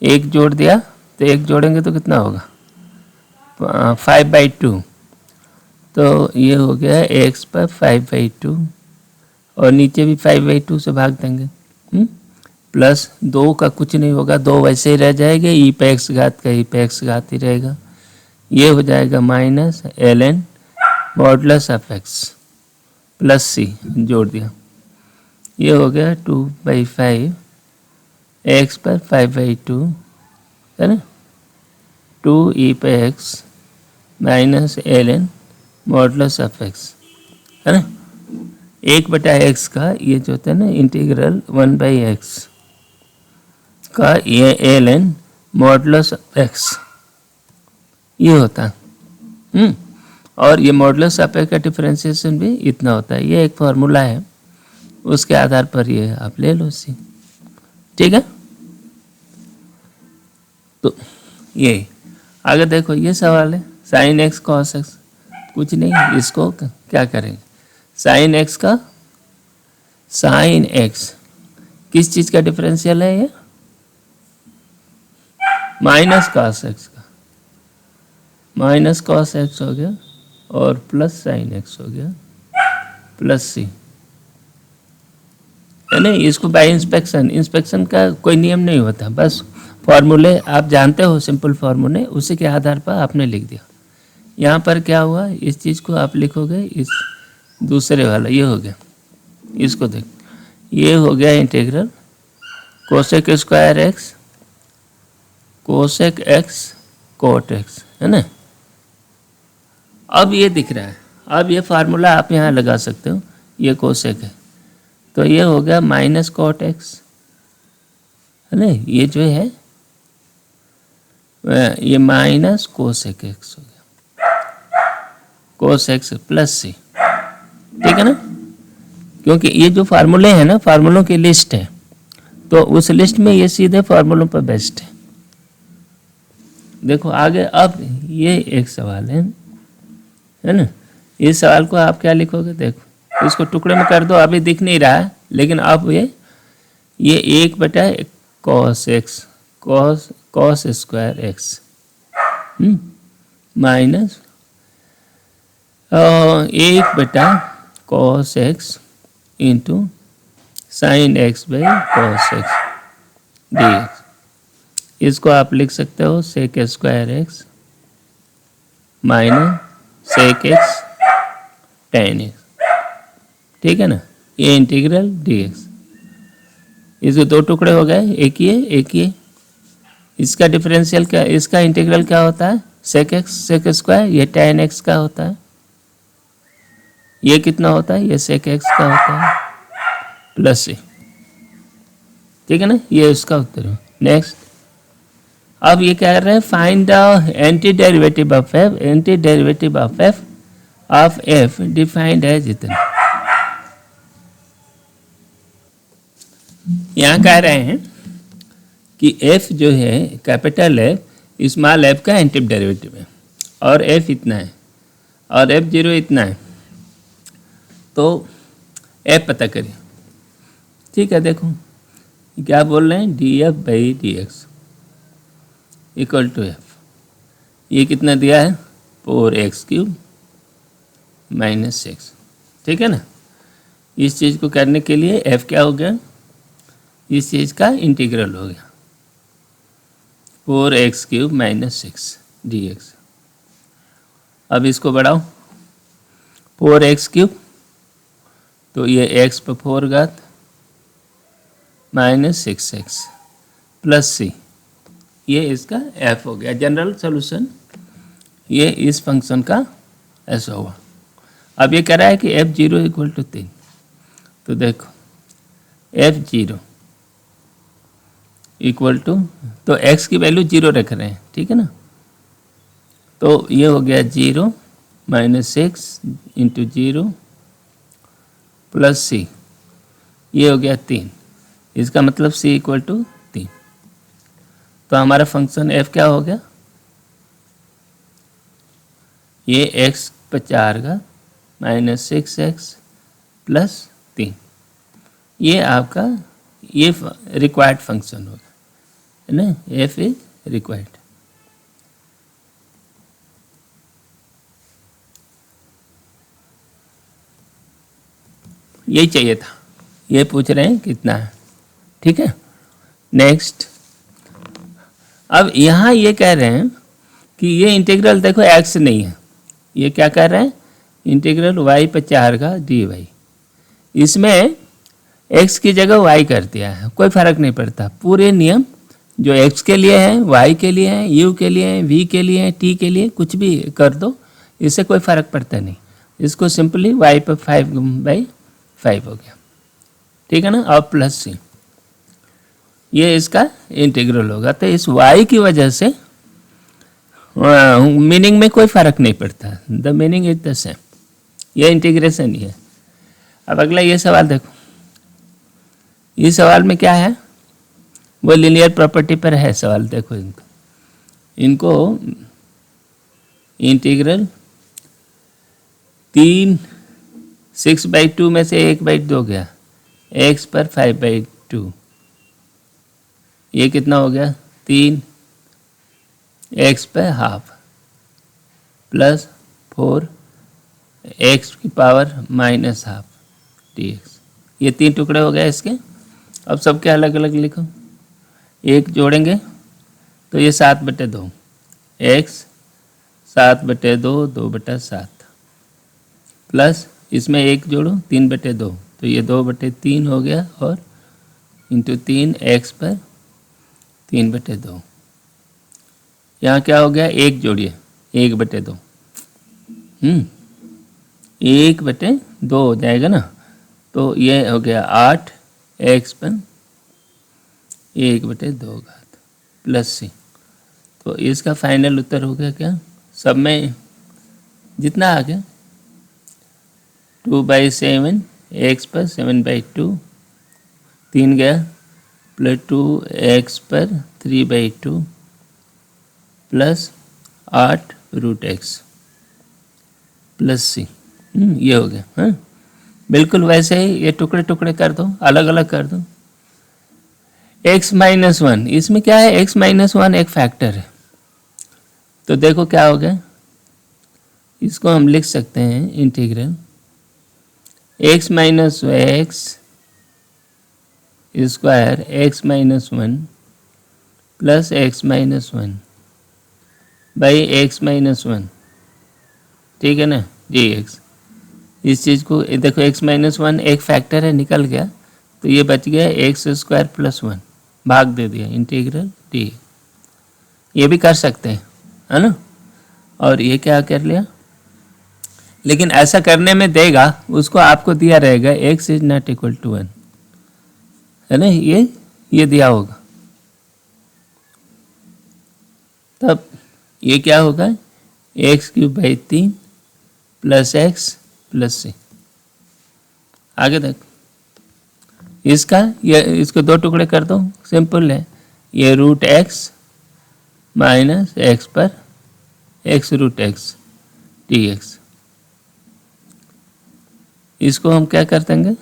A: एक जोड़ दिया तो एक जोड़ेंगे तो कितना होगा 5/2, तो ये हो गया x पर 5/2 और नीचे भी 5/2 से भाग देंगे, प्लस 2 का कुछ नहीं होगा, 2 वैसे ही रह जाएगा, ई पे एक्स घात का ई पे एक्स घात ही रहेगा, ये हो जाएगा minus ln modulus of x plus c जोड़ दिया, ये हो गया 2/5 x पर 5/2 है ना, 2e पे x minus ln modulus of x है ना, 1/x का ये जो होता है ना इंटीग्रल 1/x का ये ln मॉडुलस ऑफ x ये होता है। और ये मॉडुलस ऑफ x का डिफरेंशिएशन भी इतना होता है, ये एक फार्मूला है, उसके आधार पर ये आप ले लो सी, ठीक है। तो ये आगे देखो, ये सवाल है साइन एक्स कॉस एक्स, कुछ नहीं, इसको क्या करेंगे, साइन एक्स का साइन एक्स किस चीज़ का डिफरेंशियल है, ये माइनस कॉस एक्स का, माइनस कॉस एक्स हो गया और प्लस साइन एक्स हो गया प्लस सी, है ना। इसको बाय इंस्पेक्शन, इंस्पेक्शन का कोई नियम नहीं होता, बस फॉर्मूले आप जानते हो, सिंपल फार्मूले, उसी के आधार पर आपने लिख दिया। यहाँ पर क्या हुआ, इस चीज़ को आप लिखोगे, इस दूसरे वाला ये हो गया, इसको देख, ये हो गया integral cosec square x cosec x cot x, है ना। अब ये दिख रहा है, अब ये फार्मूला आप यहाँ लगा सकते हो, ये कोसेक है तो ये हो गया माइनस कोट एक्स, है ना, ये जो है ये माइनस कोसेक एक्स हो गया, कोस एक्स प्लस सी, ठीक है ना। क्योंकि ये जो फार्मूले हैं ना, फार्मूलों की लिस्ट है, तो उस लिस्ट में ये सीधे फार्मूलों पर बेस्ड है। देखो आगे, अब ये एक सवाल है ना, इस सवाल को आप क्या लिखोगे, देखो इसको टुकड़े में कर दो, अभी दिख नहीं रहा है, लेकिन अब ये 1/cos x cos square x minus 1/cos x into sine x by cos x dx, इसको आप लिख सकते हो sec square x minus sec x tan x, ठीक है ना, ये इंटीग्रल dx, इसके 2 टुकड़े हो गए, एक ये, इसका डिफरेंशियल क्या, इसका इंटीग्रल क्या होता है, सेक एक्स सेक स्क्वायर, ये टेन एक्स का होता है, ये कितना होता है, ये सेक एक्स का होता है प्लस सी, ठीक है ना, ये उसका उत्तर है। नेक्स्ट, अब ये क्या कर रहे हैं, find the anti derivative of f, anti derivative of f defined as इतना। यहाँ कह रहे हैं कि एफ जो है कैपिटल एफ स्मॉल एफ का एंटी डेरिवेटिव है, और एफ इतना है और एफ जीरो इतना है, तो एफ पता करिए, ठीक है। देखो क्या बोल रहे हैं, d F by D x equal to f, ये कितना दिया है 4x³ माइनस 6, ठीक है ना। इस चीज़ को करने के लिए एफ क्या हो गया, इस चीज़ का इंटीग्रल हो गया 4x³ माइनस 6 dx। अब इसको बढ़ाओ, 4x³ तो ये x पर 4 घात माइनस 6x प्लस सी, ये इसका f हो गया जनरल सोल्यूशन। ये इस फंक्शन का ऐसा हुआ। अब ये कह रहा है कि f0 इक्वल टू 3, तो देखो f0 इक्वल टू, तो x की वैल्यू 0 रख रहे हैं, ठीक है ना, तो ये हो गया 0 माइनस 6 इंटू 0 प्लस सी, ये हो गया 3, इसका मतलब c इक्वल टू 3। तो हमारा फंक्शन f क्या हो गया, ये x पर 4 का माइनस 6x प्लस 3, ये आपका ये रिक्वायर्ड फंक्शन होगा, है ना, f इज रिक्वायर्ड। यही चाहिए था, ये पूछ रहे हैं कितना है, ठीक है। नेक्स्ट, अब यहाँ ये कह रहे हैं कि ये इंटीग्रल देखो x नहीं है, ये क्या कह रहे हैं, इंटीग्रल y पर 4 का dy, इसमें x की जगह y कर दिया है, कोई फर्क नहीं पड़ता, पूरे नियम जो x के लिए हैं, y के लिए हैं, u के लिए हैं, v के लिए हैं, t के लिए, कुछ भी कर दो, इससे कोई फर्क पड़ता नहीं। इसको सिंपली y पर 5/5 हो गया, ठीक है ना, और प्लस सी, ये इसका इंटीग्रल होगा। तो इस y की वजह से मीनिंग में कोई फर्क नहीं पड़ता, the meaning is the same, ये इंटीग्रेशन ही है। अब अगला ये सवाल देखो, इस सवाल में क्या है, वो लीनियर प्रॉपर्टी पर है सवाल, देखो इनको इंटीग्रल 6/2 में से 1/2 गया, x पर 5/2, ये कितना हो गया 3, x पर हाफ प्लस 4 x की पावर माइनस हाफ dx, ये 3 टुकड़े हो गए इसके। अब सबके अलग अलग लिखो, एक जोड़ेंगे तो ये 7/2, x 7/2 2/7 प्लस इसमें एक जोड़ो 3/2, तो ये 2/3 हो गया, और इंटू 3 x पर 3/2, यहाँ क्या हो गया, एक जोड़िए 1/2, 1/2 हो जाएगा ना, तो ये हो गया 8 x पर 1/2 प्लस सी। तो इसका फाइनल उत्तर हो गया क्या, सब में जितना आ गया 2/7 x पर 7/2, 3 गया प्लस 2x पर 3/2 प्लस 8√x प्लस सी, ये हो गया। हाँ, बिल्कुल वैसे ही ये टुकड़े टुकड़े कर दो, अलग अलग कर दो। x-1, इसमें क्या है, x-1 एक फैक्टर है, तो देखो क्या हो गया, इसको हम लिख सकते हैं integral x minus x square x-1 plus x-1 by x-1, ठीक है ना, dx। इस चीज़ को देखो x-1 एक फैक्टर है, निकल गया, तो ये बच गया x² प्लस 1, भाग दे दिया इंटीग्रल डी, ये भी कर सकते हैं, है ना। और ये क्या कर लिया, लेकिन ऐसा करने में देगा उसको आपको दिया रहेगा x is not equal to 1, है ना, ये दिया होगा, तब ये क्या होगा x³ प्लस x प्लस सी। आगे देख, इसका ये इसको 2 टुकड़े कर दो, सिंपल है, ये √x माइनस x पर x√x dx, इसको हम क्या कर देंगे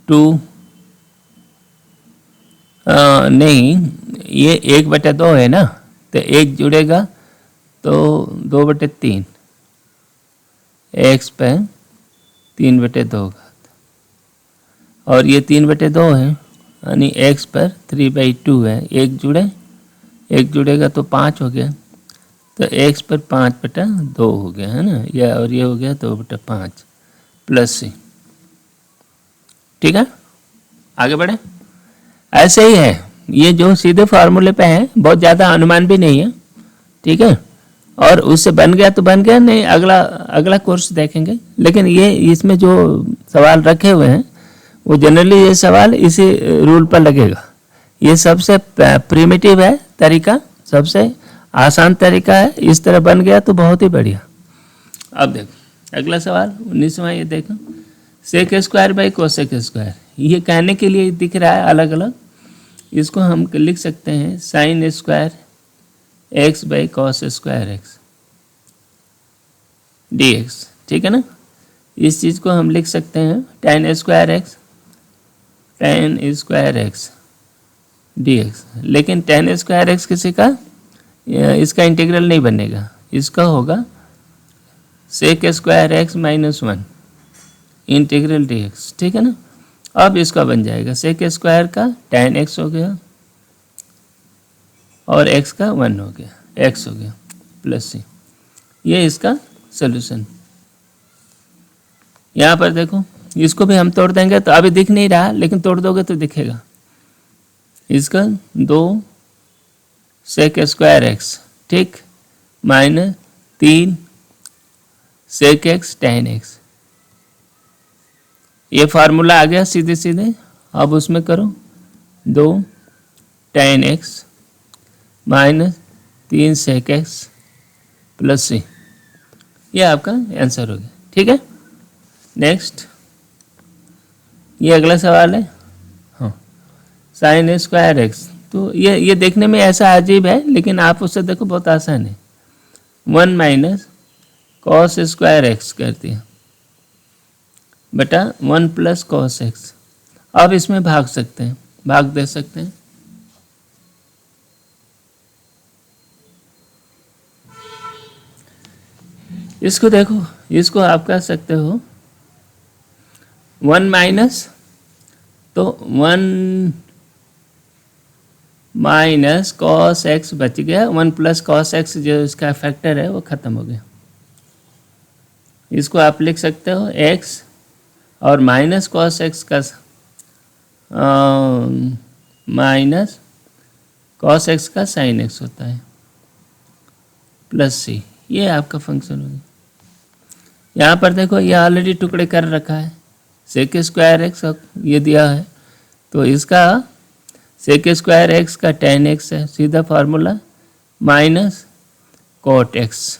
A: 2 नहीं, ये 1/2 है ना, तो 1 जुड़ेगा तो 2/3 x पे 3/2, और ये 3/2 है, यानी x पर 3/2 है, एक जुड़ेगा तो 5 हो गया, तो x पर 5/2 हो गया, है ना, या और ये हो गया 2/5 प्लस सी। ठीक है, आगे बढ़े। ऐसे ही है, ये जो सीधे फार्मूले पे है, बहुत ज़्यादा अनुमान भी नहीं है, ठीक है। और उससे बन गया तो बन गया, नहीं अगला कोर्स देखेंगे। लेकिन ये इसमें जो सवाल रखे हुए हैं वो जनरली ये सवाल इसी रूल पर लगेगा। ये सबसे प्रिमिटिव है तरीका, सबसे आसान तरीका है। इस तरह बन गया तो बहुत ही बढ़िया। अब देखो अगला सवाल 19वां, ये देखो sec square by cosec square. ये कहने के लिए दिख रहा है अलग अलग, इसको हम लिख सकते हैं sign square x by cos square x D x, ठीक है ना। इस चीज़ को हम लिख सकते हैं tan square x D x. लेकिन tan स्क्वायर एक्स किसी का इसका इंटीग्रल नहीं बनेगा, इसका होगा sec square x minus 1 integral d x, ठीक है ना। अब इसका बन जाएगा सेक स्क्वायर का tan एक्स हो गया और x का 1 हो गया, x हो गया प्लस सी। ये इसका सोल्यूशन। यहाँ पर देखो इसको भी हम तोड़ देंगे, तो अभी दिख नहीं रहा लेकिन तोड़ दोगे तो दिखेगा। इसका 2 सेक स्क्वायर एक्स, ठीक, minus 3 sec X tan X. ये फार्मूला आ गया सीधे सीधे। अब उसमें करो 2 tan X minus 3 sec X plus C. ये आपका आंसर हो गया, ठीक है। नेक्स्ट ये अगला सवाल है, हाँ, साइन स्क्वायर एक्स। तो ये देखने में ऐसा अजीब है, लेकिन आप उससे देखो बहुत आसान है। 1 माइनस कॉस स्क्वायर एक्स करती है बटा 1 प्लस कॉस एक्स। अब इसमें भाग सकते हैं, भाग दे सकते हैं। इसको देखो, इसको आप कह सकते हो 1 माइनस, तो 1 माइनस कॉस एक्स बच गया, 1 प्लस कॉस एक्स जो इसका फैक्टर है वो ख़त्म हो गया। इसको आप लिख सकते हो एक्स और माइनस कॉस एक्स का माइनस कॉस एक्स का साइन एक्स होता है प्लस सी। ये आपका फंक्शन होगा। यहाँ पर देखो ये ऑलरेडी टुकड़े कर रखा है, सेक स्क्वायर एक्स ये दिया है, तो इसका सेक स्क्वायर एक्स का tan एक्स है, सीधा फार्मूला माइनस कॉट एक्स,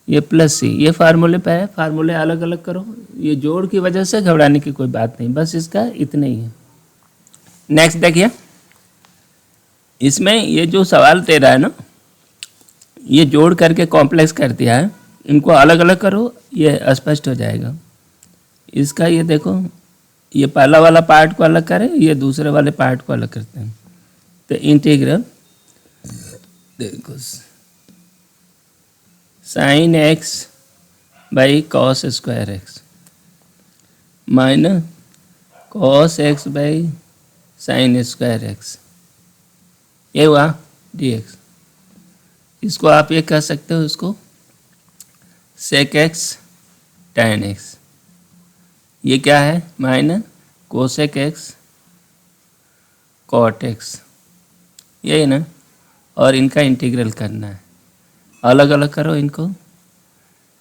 A: ये प्लस सी। ये फार्मूले पे है, फार्मूले अलग अलग करो, ये जोड़ की वजह से घबराने की कोई बात नहीं, बस इसका इतना ही है। नेक्स्ट देखिए, इसमें ये जो सवाल दे रहा है ना, ये जोड़ करके कॉम्प्लेक्स कर दिया है, इनको अलग अलग करो, ये स्पष्ट हो जाएगा। इसका ये देखो, ये पहला वाला पार्ट को अलग करें, ये दूसरे वाले पार्ट को अलग करते हैं। तो इंटीग्रल देखो sign x by cos square x minus cos X by sine square x, ये हुआ डी एक्स। इसको आप ये कह सकते हो, इसको सेक एक्स tan एक्स, ये क्या है minus cosec x cot x, यही ना। और इनका इंटीग्रल करना है, अलग अलग करो इनको।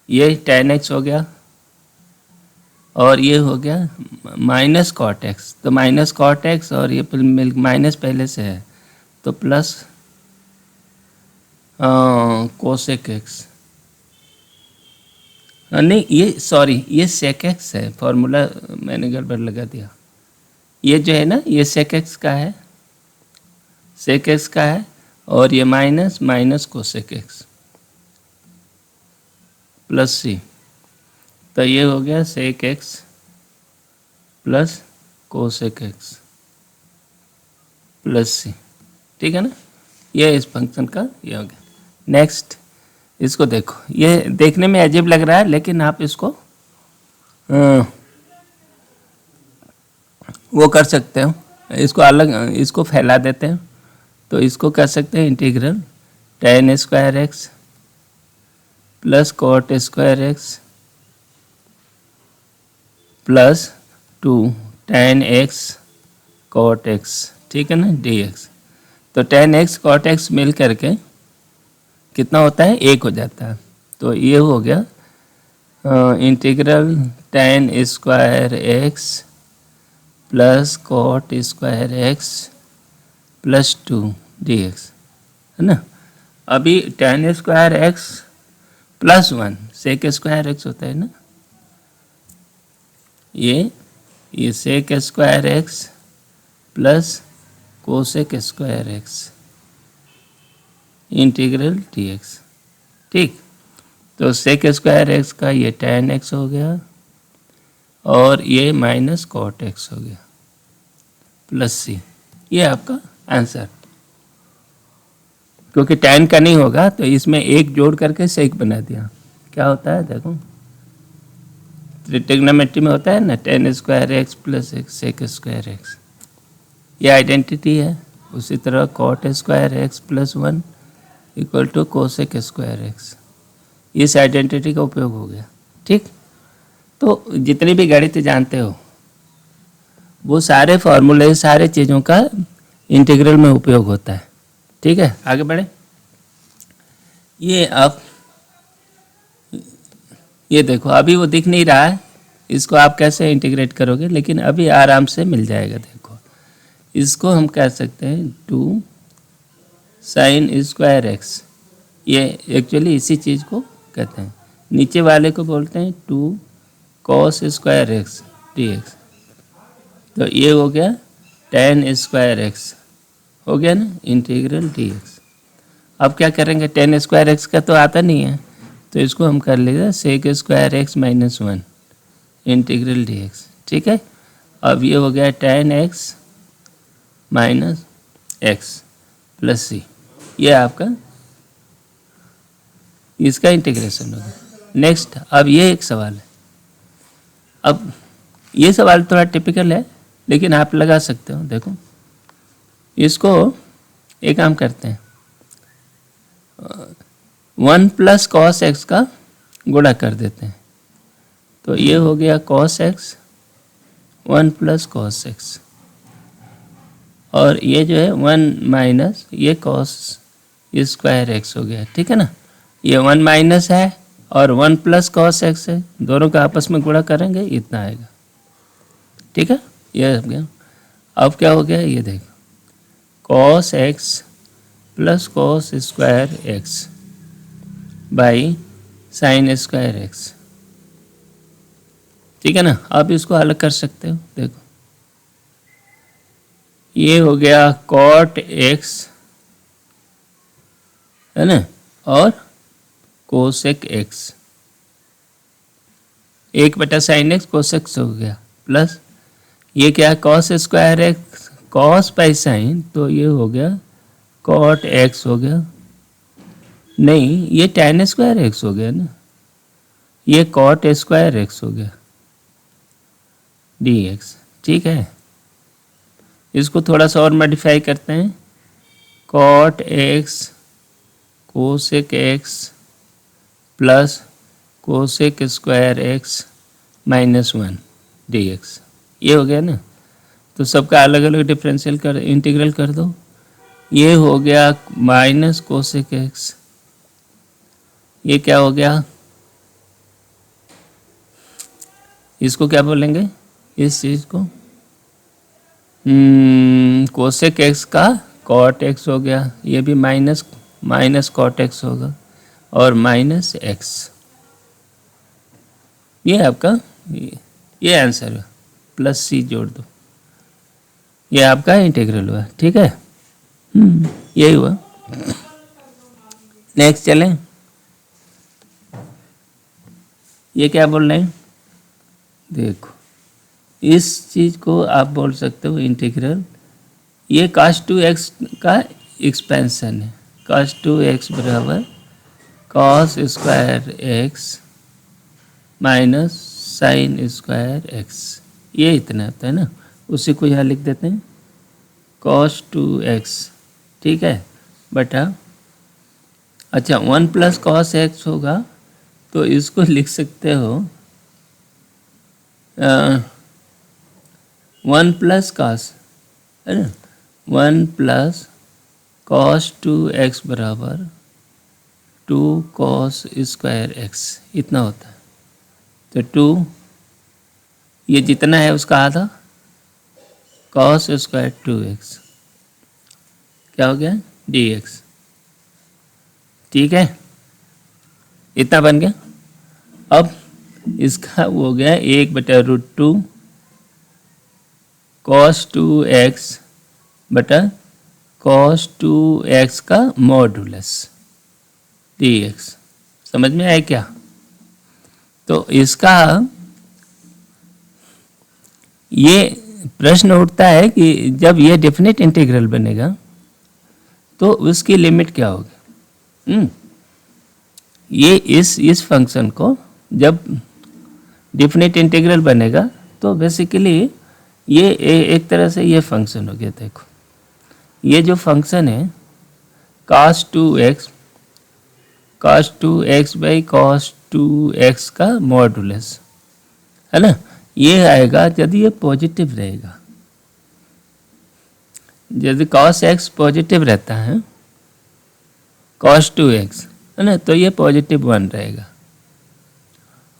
A: ये tan एक्स हो गया और ये हो गया माइनस कॉट एक्स, तो माइनस कॉट एक्स और ये माइनस पहले से है तो प्लस कोसेक एक्स, नहीं ये सॉरी ये सेक एक्स है, फॉर्मूला मैंने गड़बड़ लगा दिया। ये जो है ना ये सेक एक्स का है, सेक एक्स का है, और ये minus minus cosec X plus C, तो ये हो गया sec X plus cosec X plus C, ठीक है ना। ये इस फंक्शन का ये हो गया। नेक्स्ट इसको देखो, ये देखने में अजीब लग रहा है लेकिन आप इसको वो कर सकते हो, इसको अलग, इसको फैला देते हैं, तो इसको कर सकते हैं integral tan square x plus cot square x plus 2 tan x cot x, ठीक है ना, dx। तो tan x cot x मिल करके कितना होता है, 1 हो जाता है। तो ये हो गया integral tan square x plus cot square x plus 2 dx, है ना। अभी tan square x plus 1 sec square x होता है ना, ये sec square x plus cosec square x integral dx, ठीक। तो sec स्क्वायर x का ये tan x हो गया और ये माइनस cot x हो गया प्लस c, ये आपका आंसर। क्योंकि tan का नहीं होगा तो इसमें एक जोड़ करके sec बना दिया। क्या होता है देखो, ट्रिग्नोमेट्री में होता है ना, tan square x plus sec square x, ये आइडेंटिटी है। उसी तरह cot square x plus 1 equal to cosec square x, इस आइडेंटिटी का उपयोग हो गया, ठीक। तो जितनी भी गणित जानते हो वो सारे फॉर्मूले, सारे चीज़ों का इंटीग्रल में उपयोग होता है, ठीक है। आगे बढ़े। ये अब ये देखो, अभी वो दिख नहीं रहा है, इसको आप कैसे इंटीग्रेट करोगे, लेकिन अभी आराम से मिल जाएगा। देखो इसको हम कह सकते हैं 2 sin स्क्वायर x, ये एक्चुअली इसी चीज़ को कहते हैं। नीचे वाले को बोलते हैं 2 cos स्क्वायर x dx। तो ये हो गया tan स्क्वायर x, हो गया ना, इंटीग्रल dx। अब क्या करेंगे, tan स्क्वायर x का तो आता नहीं है, तो इसको हम कर लेंगे sec square x minus 1 integral dx, ठीक है। अब ये हो गया tan x minus x plus c, ये आपका इसका इंटीग्रेशन होगा। नेक्स्ट, अब ये एक सवाल है। अब ये सवाल थोड़ा टिपिकल है लेकिन आप लगा सकते हो। देखो इसको एक काम करते हैं, 1 प्लस कॉस एक्स का गुणा कर देते हैं। तो ये हो गया cos x 1 plus cos x, और ये जो है 1 माइनस ये cos स्क्वायर x हो गया, ठीक है ना। ये 1 माइनस है और 1 प्लस कॉस एक्स है, दोनों का आपस में गुणा करेंगे इतना आएगा, ठीक है। ये हो गया। अब क्या हो गया, ये देखो cos x plus cos square x by sine square x, ठीक है ना। आप इसको अलग कर सकते हो। देखो ये हो गया cot x, है ना, और cosec x, 1/sin x cosec हो गया, प्लस ये क्या है cos square x cos by sine, तो ये हो गया cot x हो गया, नहीं ये tan स्क्वायर x हो गया ना, ये cot स्क्वायर x हो गया dx, ठीक है। इसको थोड़ा सा और मॉडिफाई करते हैं, cot x cosec x plus cosec square x minus 1 dx, ये हो गया ना। तो सबका अलग अलग डिफरेंशियल कर इंटीग्रल कर दो। ये हो गया माइनस कोसेक x, ये क्या हो गया, इसको क्या बोलेंगे इस चीज़ को, कोसेक x का cot x हो गया, ये भी माइनस cot x होगा, और माइनस x, ये आपका ये आंसर है, प्लस c जोड़ दो, ये आपका इंटीग्रल हुआ, ठीक है। यही हुआ। नेक्स्ट चलें, ये क्या बोल रहे हैं, देखो इस चीज़ को आप बोल सकते हो इंटीग्रल, ये cos 2x का एक्सपेंशन है, cos 2x बराबर cos square x minus sine square x, ये इतना होता है ना। उसी को यहाँ लिख देते हैं cos 2x, ठीक है, बटा, अच्छा 1 प्लस cos x होगा, तो इसको लिख सकते हो 1 प्लस कॉस, है ना, 1 प्लस कॉस 2x बराबर 2 कॉस स्क्वायर x, इतना होता है। तो 2 ये जितना है उसका आधा, कॉस स्क्वायर 2x, क्या हो गया, dx। ठीक है, इतना बन गया। अब इसका वो हो गया 1/√2 कॉस 2x बटा कॉस 2x का मॉडुलस dx। समझ में आया क्या? तो इसका ये प्रश्न उठता है कि जब ये डेफिनेट इंटीग्रल बनेगा तो उसकी लिमिट क्या होगी? ये इस फंक्शन को जब डेफिनेट इंटीग्रल बनेगा तो बेसिकली ये एक तरह से ये फंक्शन हो गया। देखो ये जो फंक्शन है cos 2x by cos 2x का मॉडुलस, है ना, ये आएगा यदि ये पॉजिटिव रहेगा। यदि cos x पॉजिटिव रहता है, cos 2x, है ना, तो ये +1 रहेगा।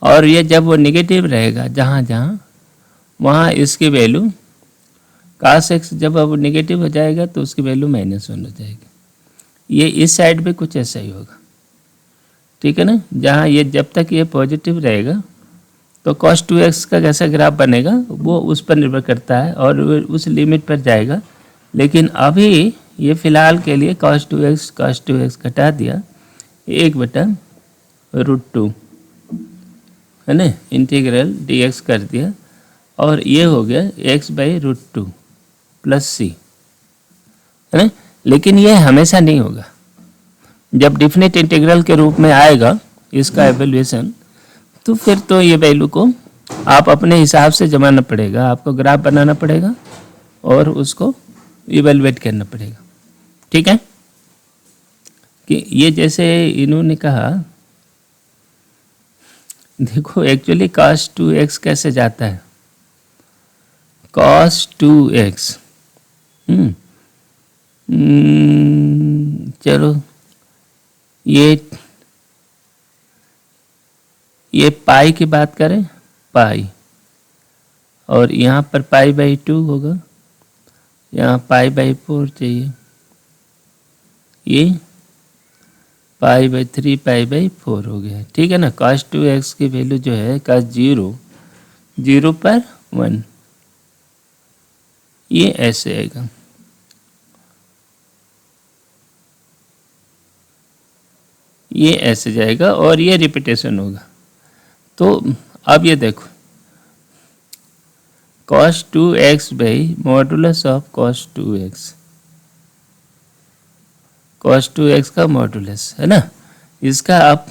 A: और ये जब वो नेगेटिव रहेगा जहाँ जहाँ, वहाँ इसकी वैल्यू cos x जब अब नेगेटिव हो जाएगा तो उसकी वैल्यू -1 हो जाएगी। ये इस साइड पे कुछ ऐसा ही होगा, ठीक है ना। जहाँ ये जब तक ये पॉजिटिव रहेगा तो cos 2x का कैसा ग्राफ बनेगा वो उस पर निर्भर करता है और उस लिमिट पर जाएगा। लेकिन अभी ये फिलहाल के लिए cos 2x घटा दिया 1/√2, है ना, इंटीग्रल dx कर दिया और ये हो गया x/√2 प्लस c, है ना। लेकिन ये हमेशा नहीं होगा। जब डिफिनेट इंटीग्रल के रूप में आएगा इसका एवेल्यूएशन, तो फिर तो ये वैल्यू को आप अपने हिसाब से जमाना पड़ेगा, आपको ग्राफ बनाना पड़ेगा और उसको इवेलुएट करना पड़ेगा। ठीक है, कि ये जैसे इन्होंने कहा, देखो एक्चुअली cos 2x कैसे जाता है, cos 2x, चलो ये पाई की बात करें, पाई, और यहाँ पर π/2 होगा, यहाँ π/4 चाहिए, ये π/3 π/4 हो गया। ठीक है ना। cos 2x की वैल्यू जो है cos 0 पर 1, ये ऐसे आएगा। ये ऐसे जाएगा और ये रिपीटेशन होगा। तो अब ये देखो cos 2x by modulus of cos 2x, cos 2x का मॉडुलस, है ना। इसका आप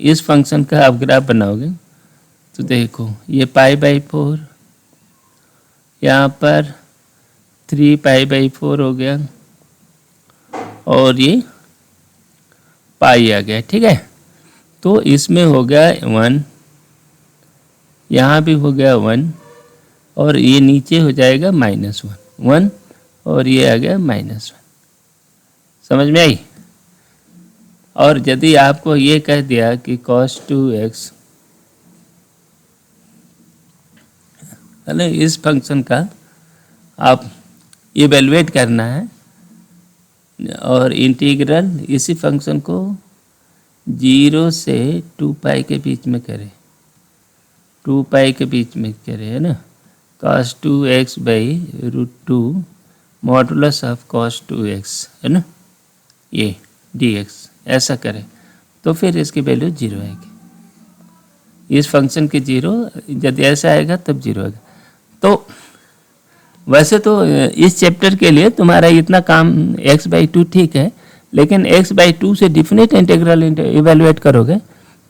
A: इस फंक्शन का आप ग्राफ बनाओगे तो देखो ये π/4, यहाँ पर 3π/4 हो गया और ये पाई आ गया। ठीक है, तो इसमें हो गया 1, यहाँ भी हो गया 1 और ये नीचे हो जाएगा -1 और ये आ गया -1। समझ में आई? और यदि आपको ये कह दिया कि cos 2x, है ना, इस फंक्शन का आप इवेलुएट करना है और इंटीग्रल इसी फंक्शन को 0 से 2π के बीच में करें, 2π के बीच में करें, है ना, cos 2x by √2 modulus of cos 2x, है ना, ये dx, ऐसा करें तो फिर इसकी वैल्यू 0 आएगी। इस फंक्शन की 0 यदि ऐसा आएगा तब 0 आएगा। तो वैसे तो इस चैप्टर के लिए तुम्हारा इतना काम x/2 ठीक है, लेकिन x/2 से डिफिनेट इंटीग्रल इवेलुएट करोगे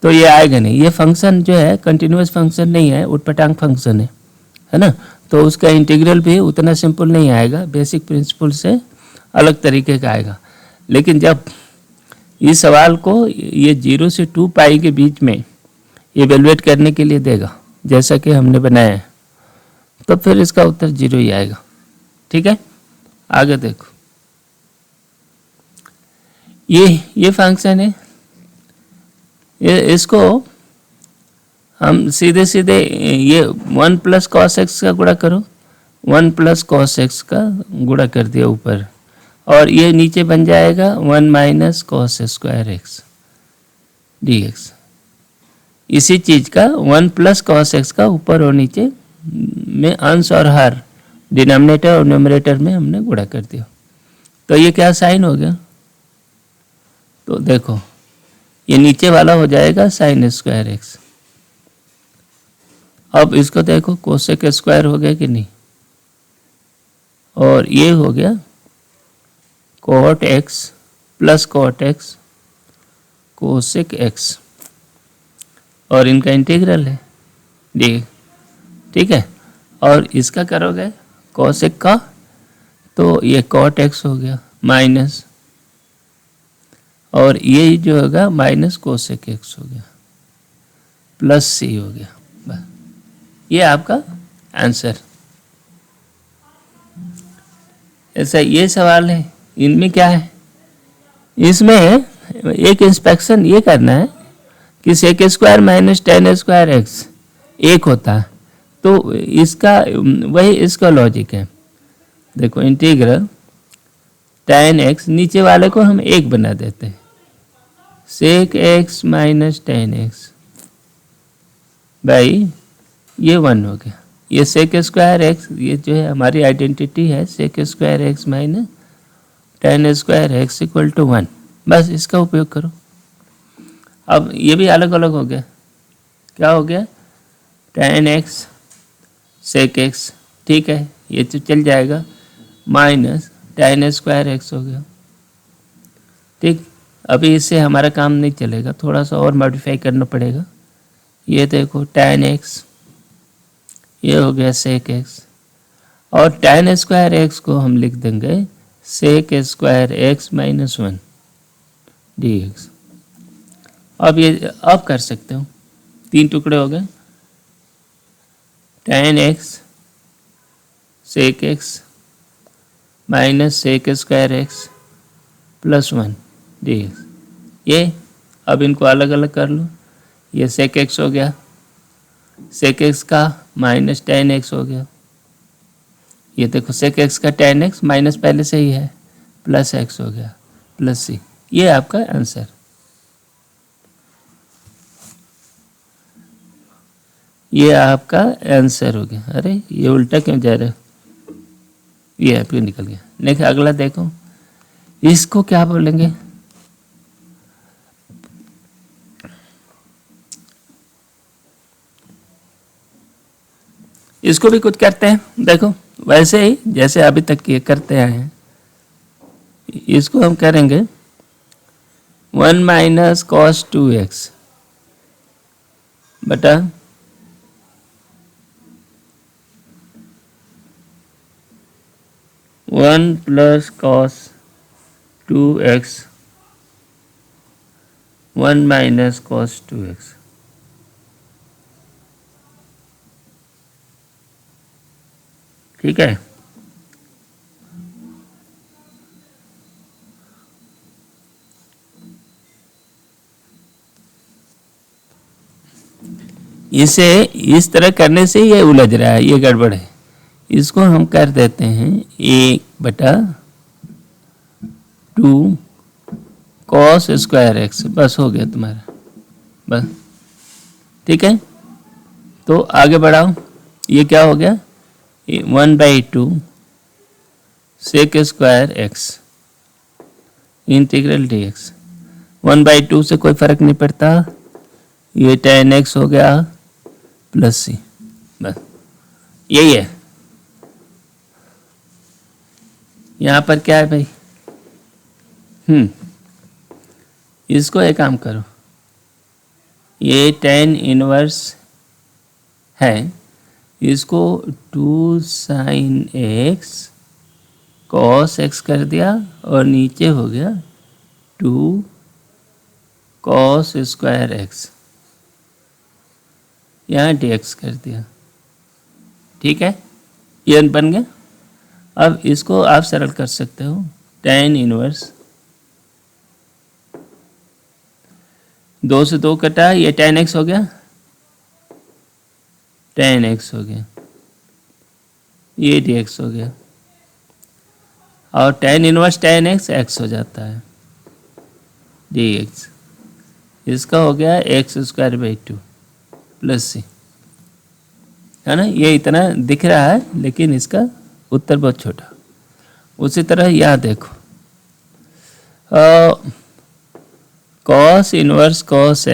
A: तो ये आएगा नहीं। ये फंक्शन जो है कंटिन्यूस फंक्शन नहीं है, उटपटांग फंक्शन है ना, तो उसका इंटीग्रल भी उतना सिंपल नहीं आएगा, बेसिक प्रिंसिपल से अलग तरीके का आएगा। लेकिन जब इस सवाल को ये 0 से 2π के बीच में इवेलुएट करने के लिए देगा, जैसा कि हमने बनाया है, तो फिर इसका उत्तर 0 ही आएगा। ठीक है, आगे देखो, ये फंक्शन है, इसको हम सीधे सीधे ये 1 प्लस कॉस एक्स का गुणा करो, 1 प्लस कॉस एक्स का गुणा कर दिया ऊपर, और ये नीचे बन जाएगा 1 minus cos square x D x. इसी चीज का 1 प्लस कॉस एक्स का ऊपर और नीचे में अंश और हर डिनोमिनेटर और न्यूमरेटर में हमने गुणा कर दिया। तो ये क्या साइन हो गया, तो देखो ये नीचे वाला हो जाएगा साइन स्क्वायर एक्स। अब इसको देखो कोसेक स्क्वायर हो गया कि नहीं, और ये हो गया cot x plus cot x cosec x, और इनका इंटीग्रल है डी। ठीक है, और इसका करोगे कोसेक का, तो ये कॉट एक्स हो गया माइनस, और ये जो होगा माइनस कोसेक एक्स हो गया प्लस सी हो गया। बस ये आपका आंसर। ऐसा ये सवाल है, इनमें क्या है, इसमें एक इंस्पेक्शन ये करना है कि sec square minus tan square x एक होता है, तो इसका वही इसका लॉजिक है। देखो इंटीग्रल टेन एक्स, नीचे वाले को हम एक बना देते हैं, sec x minus tan x by ये 1 हो गया। ये सेक स्क्वायर एक्स, ये जो है हमारी आइडेंटिटी है, sec square x minus tan square x equal to 1। बस इसका उपयोग करो। अब ये भी अलग अलग हो गया, क्या हो गया, टेन एक्स सेक एक्स, ठीक है ये तो चल जाएगा, माइनस टेन स्क्वायर एक्स हो गया। ठीक, अभी इससे हमारा काम नहीं चलेगा, थोड़ा सा और मॉडिफाई करना पड़ेगा। ये देखो टेन एक्स, ये हो गया सेक एक्स, और टेन स्क्वायर एक्स को हम लिख देंगे sec square x minus 1 d x. अब ये अब कर सकते हो, 3 टुकड़े हो गए, tan x sec x minus sec square x plus 1 d x. ये अब इनको अलग अलग कर लो, ये सेक एक्स हो गया, सेक एक्स का माइनस टेन एक्स हो गया, ये देखो सेक एक्स का टेन एक्स माइनस पहले से ही है, प्लस एक्स हो गया प्लस सी। ये आपका आंसर। ये आपका आंसर हो गया। अरे ये उल्टा क्यों जा रहा है, ये आपके निकल गया। नेक्स्ट अगला देखो, इसको क्या बोलेंगे, इसको भी कुछ करते हैं, देखो वैसे ही जैसे अभी तक ये करते आए हैं, इसको हम करेंगे 1 माइनस कॉस 2x बटा 1 plus cos 2x 1 minus cos 2x। ठीक है, इसे इस तरह करने से ये उलझ रहा है, ये गड़बड़ है। इसको हम कर देते हैं 1 बटा 2 कॉस स्क्वायर एक्स, बस हो गया तुम्हारा, बस। ठीक है, तो आगे बढ़ाओ, ये क्या हो गया, 1/2 sec square x integral d x. 1/2 से कोई फर्क नहीं पड़ता, ये टेन एक्स हो गया प्लस सी, बस यही है। यहाँ पर क्या है भाई, इसको एक काम करो, ये टेन इनवर्स है, इसको 2 साइन एक्स कॉस एक्स कर दिया, और नीचे हो गया 2 कॉस स्क्वायर एक्स, यहाँ डी एक्स कर दिया। ठीक है, ये बन गया। अब इसको आप सरल कर सकते हो, tan इनवर्स 2 से 2 कटा, ये tan x हो गया, tan x हो गया, ये dx हो गया, और tan inverse tan x x हो जाता है dx। इसका हो गया x² प्लस सी, है ना। ये इतना दिख रहा है लेकिन इसका उत्तर बहुत छोटा। उसी तरह यहाँ देखो, cos इनवर्स cos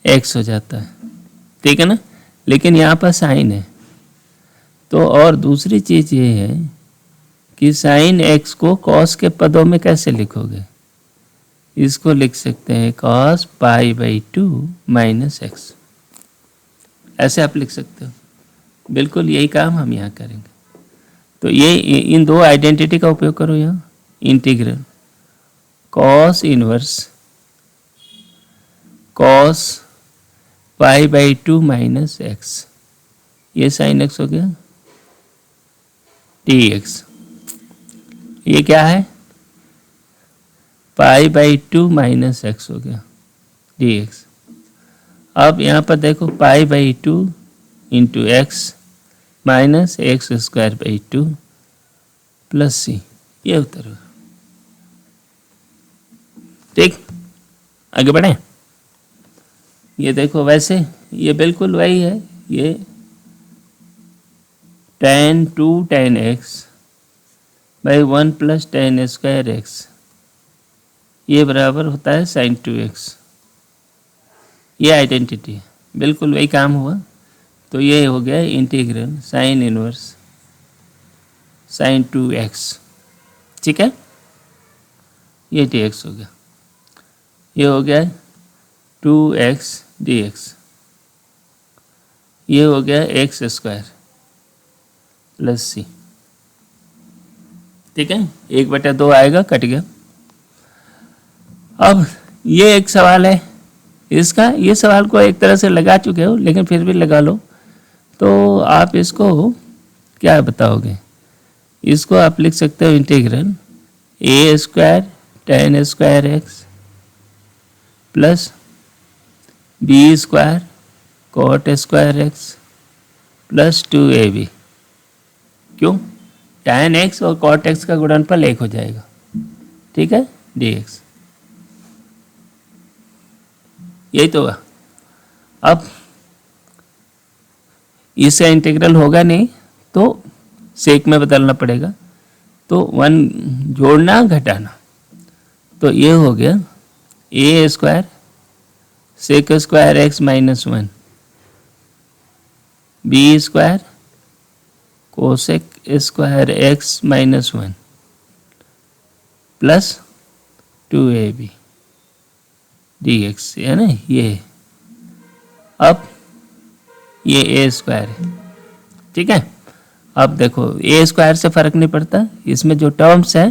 A: x हो जाता है, ठीक है ना। लेकिन यहाँ पर साइन है, तो और दूसरी चीज़ ये है कि साइन x को cos के पदों में कैसे लिखोगे। इसको लिख सकते हैं cos π/2 माइनस x, ऐसे आप लिख सकते हो। बिल्कुल यही काम हम यहाँ करेंगे। तो ये इन दो आइडेंटिटी का उपयोग करो यहाँ, integral cos inverse cos π/2 minus x, ये साइन x हो गया dx। ये क्या है, π/2 माइनस x हो गया dx। अब यहाँ पर देखो π/2 into X minus x² plus C, ये उत्तर होगा। ठीक, आगे बढ़े। ये देखो, वैसे ये बिल्कुल वही है, ये tan 2 tan x by 1 plus tan² x, ये बराबर होता है sin 2x। ये आइडेंटिटी है, बिल्कुल वही काम हुआ। तो ये हो गया integral sine inverse sin 2x, ठीक है। ये dx हो गया, ये हो गया 2x dx, ये हो गया x² प्लस सी, ठीक है। 1/2 आएगा, कट गया। अब ये एक सवाल है इसका, ये सवाल को एक तरह से लगा चुके हो लेकिन फिर भी लगा लो। तो आप इसको क्या बताओगे, इसको आप लिख सकते हो integral a² tan² x plus b² cot² x plus 2ab। क्यों, tan x और cot x का गुणनफल 1 हो जाएगा, ठीक है, dx। यही तो हुआ। अब इसका इंटीग्रल होगा नहीं तो सेक में बदलना पड़ेगा, तो 1 जोड़ना घटाना, तो ये हो गया a² sec² x minus 1 b² cosec² x minus 1 plus 2ab dx, है ना। ये अब ये a² है, ठीक है। अब देखो a² से फर्क नहीं पड़ता, इसमें जो टर्म्स है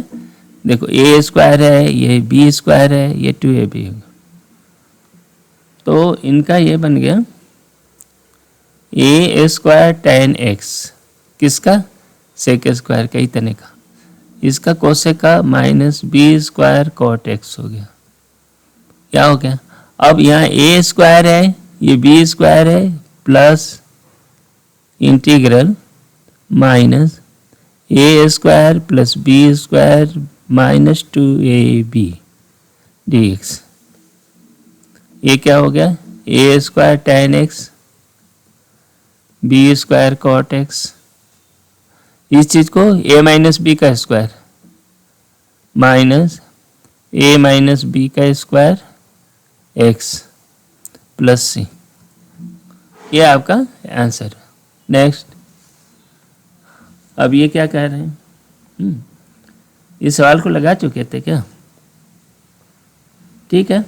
A: देखो, a² है, ये b² है, ये 2ab होगा। तो इनका ये बन गया a² tan x, किसका, sec² का ही तने का, इसका कोसेक का माइनस b² cot x हो गया। क्या हो गया, अब यहाँ a² है, ये b² है, plus integral minus a² plus b² minus 2ab dx। ये क्या हो गया, a² tan x b² cot x, इस चीज को a माइनस b का square minus a minus b का स्क्वायर x प्लस सी, ये आपका आंसर। नेक्स्ट, अब ये क्या कह रहे हैं, इस सवाल को लगा चुके थे क्या, ठीक है।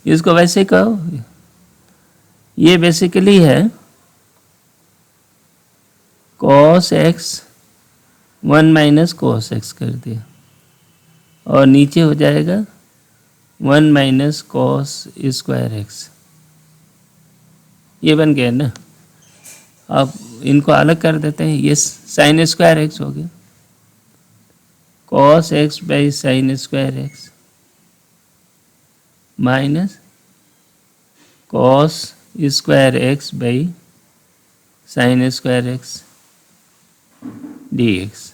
A: इसको वैसे कहो, ये बेसिकली है cos x 1 minus cos x कर दिया, और नीचे हो जाएगा 1 माइनस cos² x, ये बन गया ना। अब इनको अलग कर देते हैं, ये साइन स्क्वायर एक्स हो गया, cos X by sine square x minus cos square x by sine square x D x.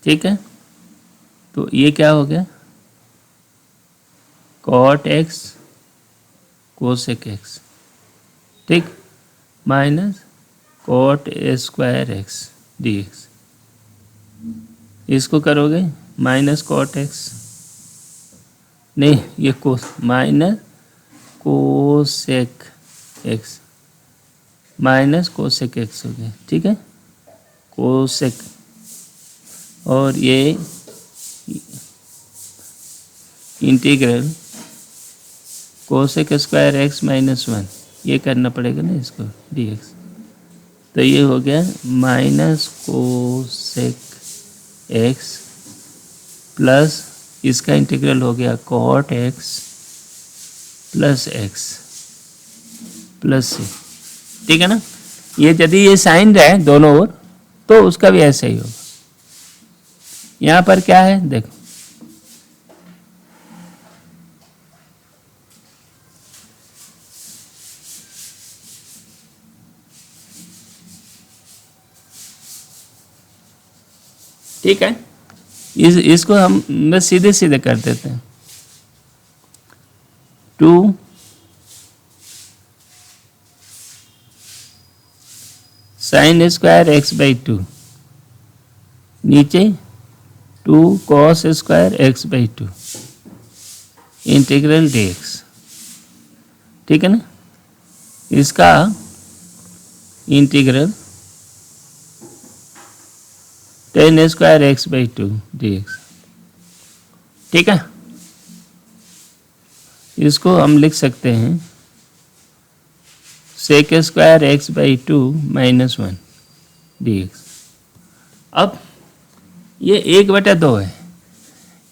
A: ठीक है, तो ये क्या हो गया, कॉट एक्स कोसेक एक्स, ठीक, minus cot square x D X. इसको करोगे माइनस कॉट एक्स, नहीं ये cos, minus cosec X minus cosec X हो गया। ठीक है, कोसेक, और ये integral cosec square x minus 1, ये करना पड़ेगा ना इसको डी एक्स। तो ये हो गया माइनस कोसेक एक्स प्लस इसका इंटीग्रल हो गया cot x plus X plus C. ठीक है ना, ये यदि ये साइन रहे दोनों ओर तो उसका भी ऐसा ही होगा। यहाँ पर क्या है देखो, ठीक है, इसको हम बस सीधे सीधे कर देते हैं। 2 साइन स्क्वायर एक्स बाई 2 नीचे 2 cos square x by 2 integral d x. ठीक है ना, इसका integral tan square x by 2 d x. ठीक है, इसको हम लिख सकते हैं sec square x by 2 minus 1 d x. अब ये 1/2 है,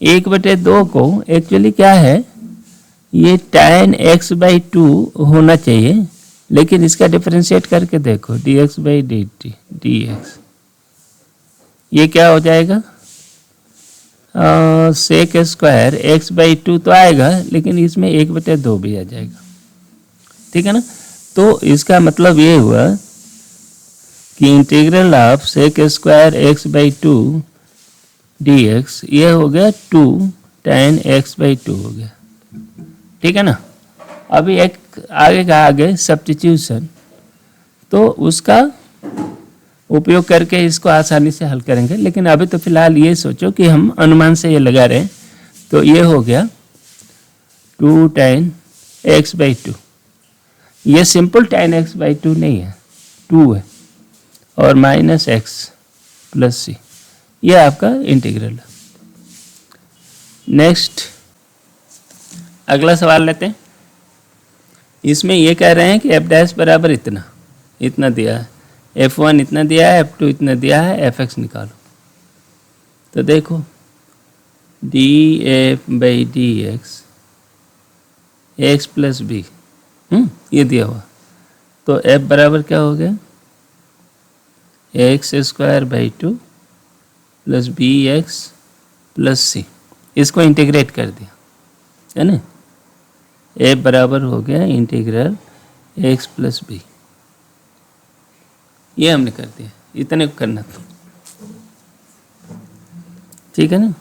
A: 1/2 को एक्चुअली क्या है, ये tan x बाई 2 होना चाहिए, लेकिन इसका डिफरेंशिएट करके देखो D x by D x, ये क्या हो जाएगा, सेक स्क्वायर एक्स बाई 2 तो आएगा, लेकिन इसमें 1/2 भी आ जाएगा। ठीक है ना, तो इसका मतलब ये हुआ कि integral of sec square x by 2 d x ये हो गया 2 tan x बाई 2 हो गया। ठीक है ना, अभी एक आगे का आगे सब्स्टिट्यूशन, तो उसका उपयोग करके इसको आसानी से हल करेंगे, लेकिन अभी तो फिलहाल ये सोचो कि हम अनुमान से ये लगा रहे हैं। तो ये हो गया 2 tan x बाई 2, ये सिंपल tan x बाई 2 नहीं है, 2 है, और माइनस एक्स प्लस सी, ये आपका इंटीग्रल है। नेक्स्ट अगला सवाल लेते हैं। इसमें ये कह रहे हैं कि एफ डैश बराबर इतना इतना दिया है, F1 इतना दिया है, F2 इतना दिया है, Fx निकालो। तो देखो df by D X plus B, ये दिया हुआ, तो f बराबर क्या हो गया, X square by 2 plus B X plus C, इसको इंटीग्रेट कर दिया है ना, f बराबर हो गया इंटीग्रल एक्स प्लस बी, ये हमने कर दिया, इतने को करना था। ठीक है ना,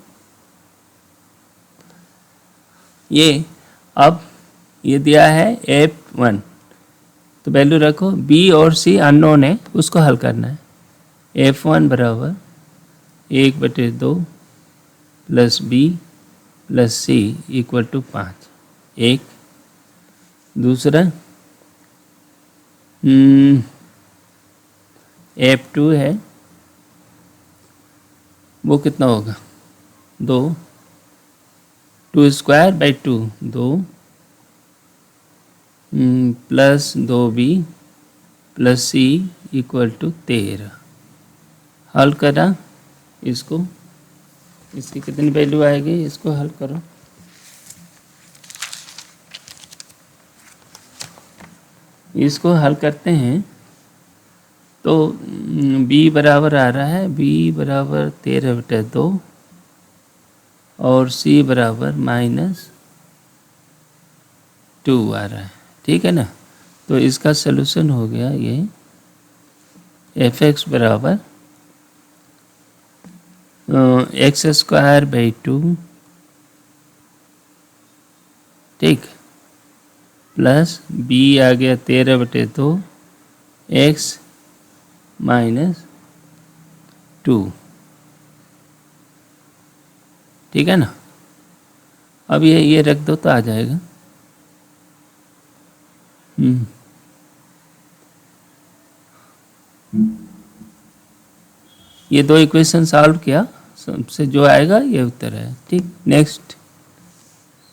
A: ये अब ये दिया है F1, तो वैल्यू रखो, B और C अननोन है, उसको हल करना है। F1 बराबर 1/2 plus B plus C equal to 5, एक। दूसरा F2 है, वो कितना होगा, 2 स्क्वायर by 2 2 plus 2b plus c equal to 13। हल करा इसको, इसकी कितनी वैल्यू आएगी, इसको हल करो। इसको हल करते हैं तो b बराबर आ रहा है b बराबर 13/2 और c बराबर -2 आ रहा है। ठीक है ना। तो इसका सलूशन हो गया ये f(x) बराबर x² 2 ठीक प्लस b आ गया 13/2 x -2। ठीक है ना। अब ये रख दो तो आ जाएगा। ये दो इक्वेशन सॉल्व किया, सबसे जो आएगा ये उत्तर है। ठीक। नेक्स्ट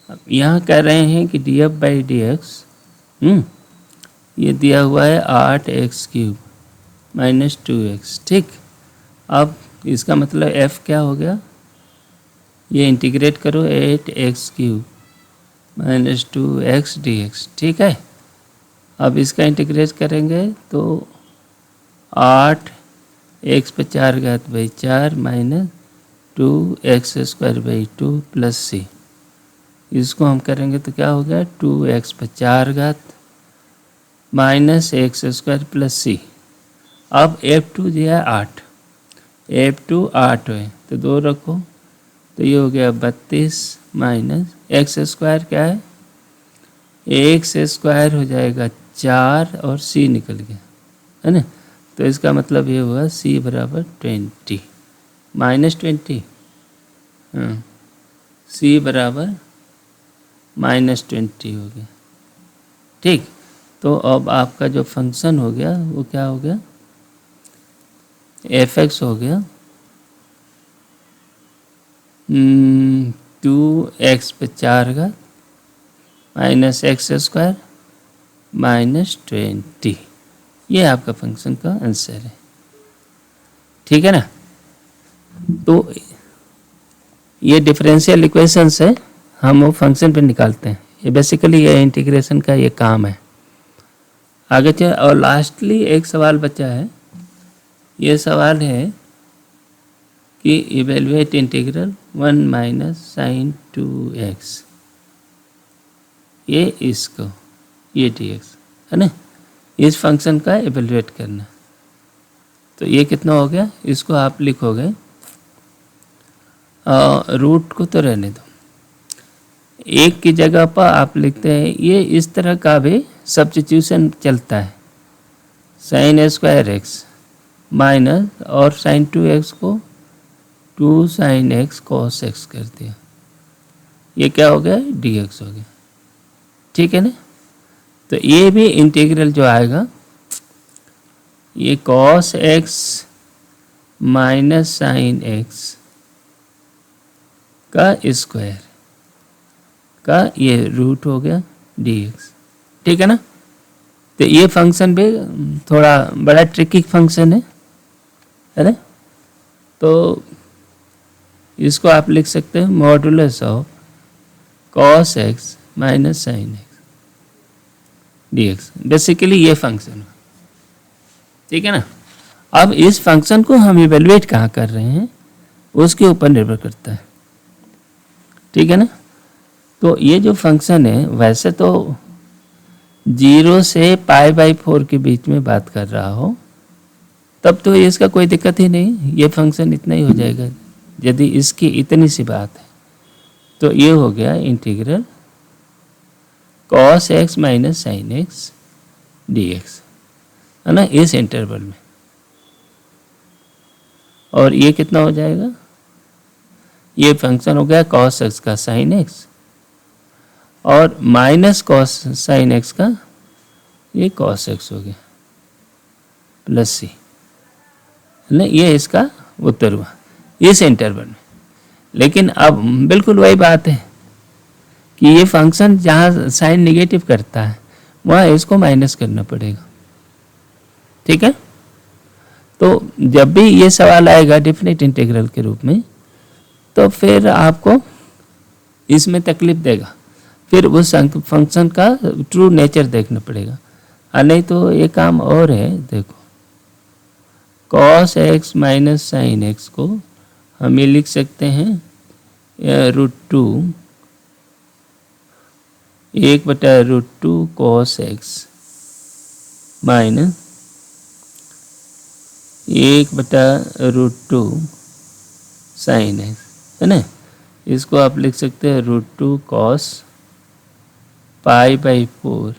A: अब यहाँ कह रहे हैं कि df/dx ये दिया हुआ है 8x³ - 2x। ठीक। अब इसका मतलब f क्या हो गया, ये इंटीग्रेट करो 8x³ - 2x dx। ठीक है। अब इसका इंटीग्रेट करेंगे तो 8x⁴/4 - 2x² 2 + c। इसको हम करेंगे तो क्या हो गया 2x⁴ - x² + c। अब f2 दिया 8, f2 8 है तो 2 रखो तो ये हो गया 32 - x² क्या है, x² हो जाएगा 4 और c निकल गया है ना। तो इसका मतलब ये हुआ c बराबर 20 -20। हाँ, c बराबर -20 हो गया। ठीक। तो अब आपका जो फंक्शन हो गया वो क्या हो गया, f(x) हो गया 2x⁴ - x² -20। ये आपका फंक्शन का आंसर है। ठीक है ना। तो ये डिफरेंशियल इक्वेशंस है, हम वो फंक्शन पे निकालते हैं। ये बेसिकली ये इंटीग्रेशन का ये काम है। आगे चल। और लास्टली एक सवाल बचा है। ये सवाल है कि इवेलुएट इंटीग्रल 1 - sin 2x ये इसको ये dx है ना, इस फंक्शन का इवेलुएट करना। तो ये कितना हो गया, इसको आप लिखोगे रूट को तो रहने दो, एक की जगह पर आप लिखते हैं ये इस तरह का भी सब्स्टिट्यूशन चलता है। sin² x माइनस और sin 2x को 2 sin x cos x कर दिया, ये क्या हो गया dx हो गया। ठीक है ना। तो ये भी इंटीग्रल जो आएगा ये cos x minus sin x का स्क्वायर का ये रूट हो गया dx। ठीक है ना। तो ये फंक्शन भी थोड़ा बड़ा ट्रिकी फंक्शन है ना। तो इसको आप लिख सकते हैं modulus of cos x minus sin x dx। Basically ये फंक्शन है। ठीक है ना। अब इस फंक्शन को हम इवेलुएट कहाँ कर रहे हैं उसके ऊपर निर्भर करता है। ठीक है ना। तो ये जो फंक्शन है वैसे तो 0 से π/4 के बीच में बात कर रहा हो तब तो इसका कोई दिक्कत ही नहीं, ये फंक्शन इतना ही हो जाएगा। यदि इसकी इतनी सी बात है तो ये हो गया integral cos x minus sin x dx है ना, इस इंटरवल में। और ये कितना हो जाएगा, ये फंक्शन हो गया cos x का sin x और माइनस cos sin x का ये cos x हो गया प्लस c है ना। ये इसका उत्तर हुआ इस इंटरवल में। लेकिन अब बिल्कुल वही बात है कि ये फंक्शन जहाँ साइन नेगेटिव करता है वहाँ इसको माइनस करना पड़ेगा। ठीक है। तो जब भी ये सवाल आएगा डेफिनेट इंटीग्रल के रूप में तो फिर आपको इसमें तकलीफ देगा, फिर उस फंक्शन का ट्रू नेचर देखना पड़ेगा। नहीं तो ये काम और है। देखो cos x minus sine x को हम ये लिख सकते हैं √2 1/√2 cos x minus 1/√2 sine x, है ना। इसको आप लिख सकते हैं √2 cos π/4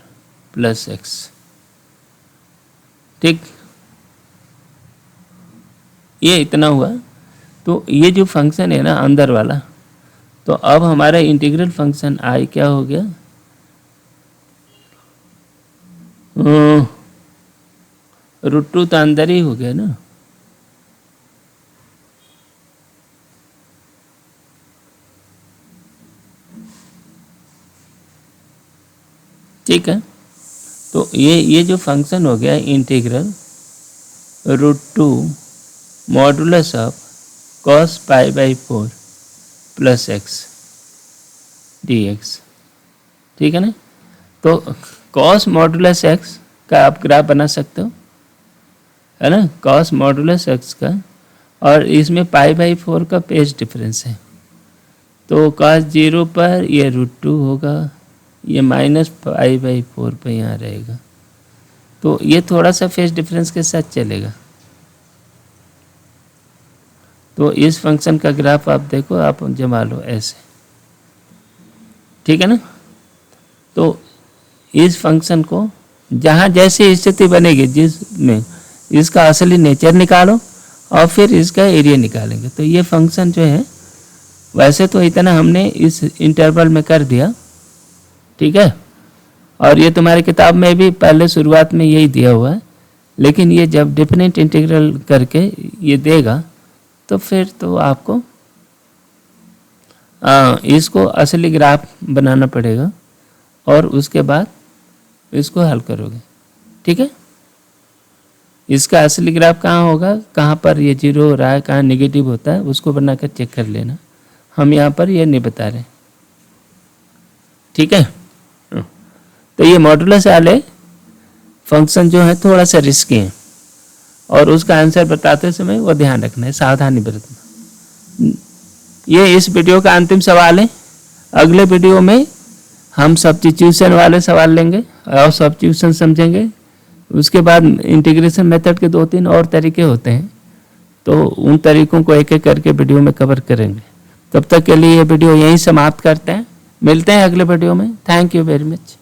A: प्लस x। ठीक, ये इतना हुआ। तो ये जो फंक्शन है ना अंदर वाला, तो अब हमारा इंटीग्रल फंक्शन आई क्या हो गया, √2 तो अंदर ही हो गया ना। ठीक है, तो ये जो फंक्शन हो गया integral √2 modulus of cos π/4 plus x dx। ठीक है ना। तो cos मॉडुलस x का आप ग्राफ बना सकते हो, है ना, cos मॉडुलस x का, और इसमें π/4 का फेज डिफरेंस है। तो cos 0 पर ये √2 होगा, ये माइनस π/4 पे यहाँ रहेगा। तो ये थोड़ा सा फेज डिफरेंस के साथ चलेगा। तो इस फंक्शन का ग्राफ आप देखो, आप जमा लो ऐसे। ठीक है ना। तो इस फंक्शन को जहाँ जैसी स्थिति बनेगी जिसमें इसका असली नेचर निकालो और फिर इसका एरिया निकालेंगे। तो ये फंक्शन जो है, वैसे तो इतना हमने इस इंटरवल में कर दिया, ठीक है, और ये तुम्हारी किताब में भी पहले शुरुआत में यही दिया हुआ है, लेकिन ये जब डिफरेंट इंटीग्रल करके ये देगा तो फिर तो आपको इसको असली ग्राफ बनाना पड़ेगा और उसके बाद इसको हल करोगे। ठीक है, इसका असली ग्राफ कहाँ होगा, कहाँ पर ये 0 हो रहा है, कहाँ नेगेटिव होता है, उसको बनाकर चेक कर लेना। हम यहाँ पर ये नहीं बता रहे। ठीक है, तो ये मॉडुलस वाले फंक्शन जो है थोड़ा सा रिस्की है और उसका आंसर बताते समय वो ध्यान रखना है, सावधानी बरतना। ये इस वीडियो का अंतिम सवाल है। अगले वीडियो में हम सब्स्टिट्यूशन वाले सवाल लेंगे और सब्स्टिट्यूशन समझेंगे। उसके बाद इंटीग्रेशन मेथड के 2-3 और तरीके होते हैं, तो उन तरीकों को एक एक करके वीडियो में कवर करेंगे। तब तक के लिए ये वीडियो यहीं समाप्त करते हैं। मिलते हैं अगले वीडियो में। Thank you very much.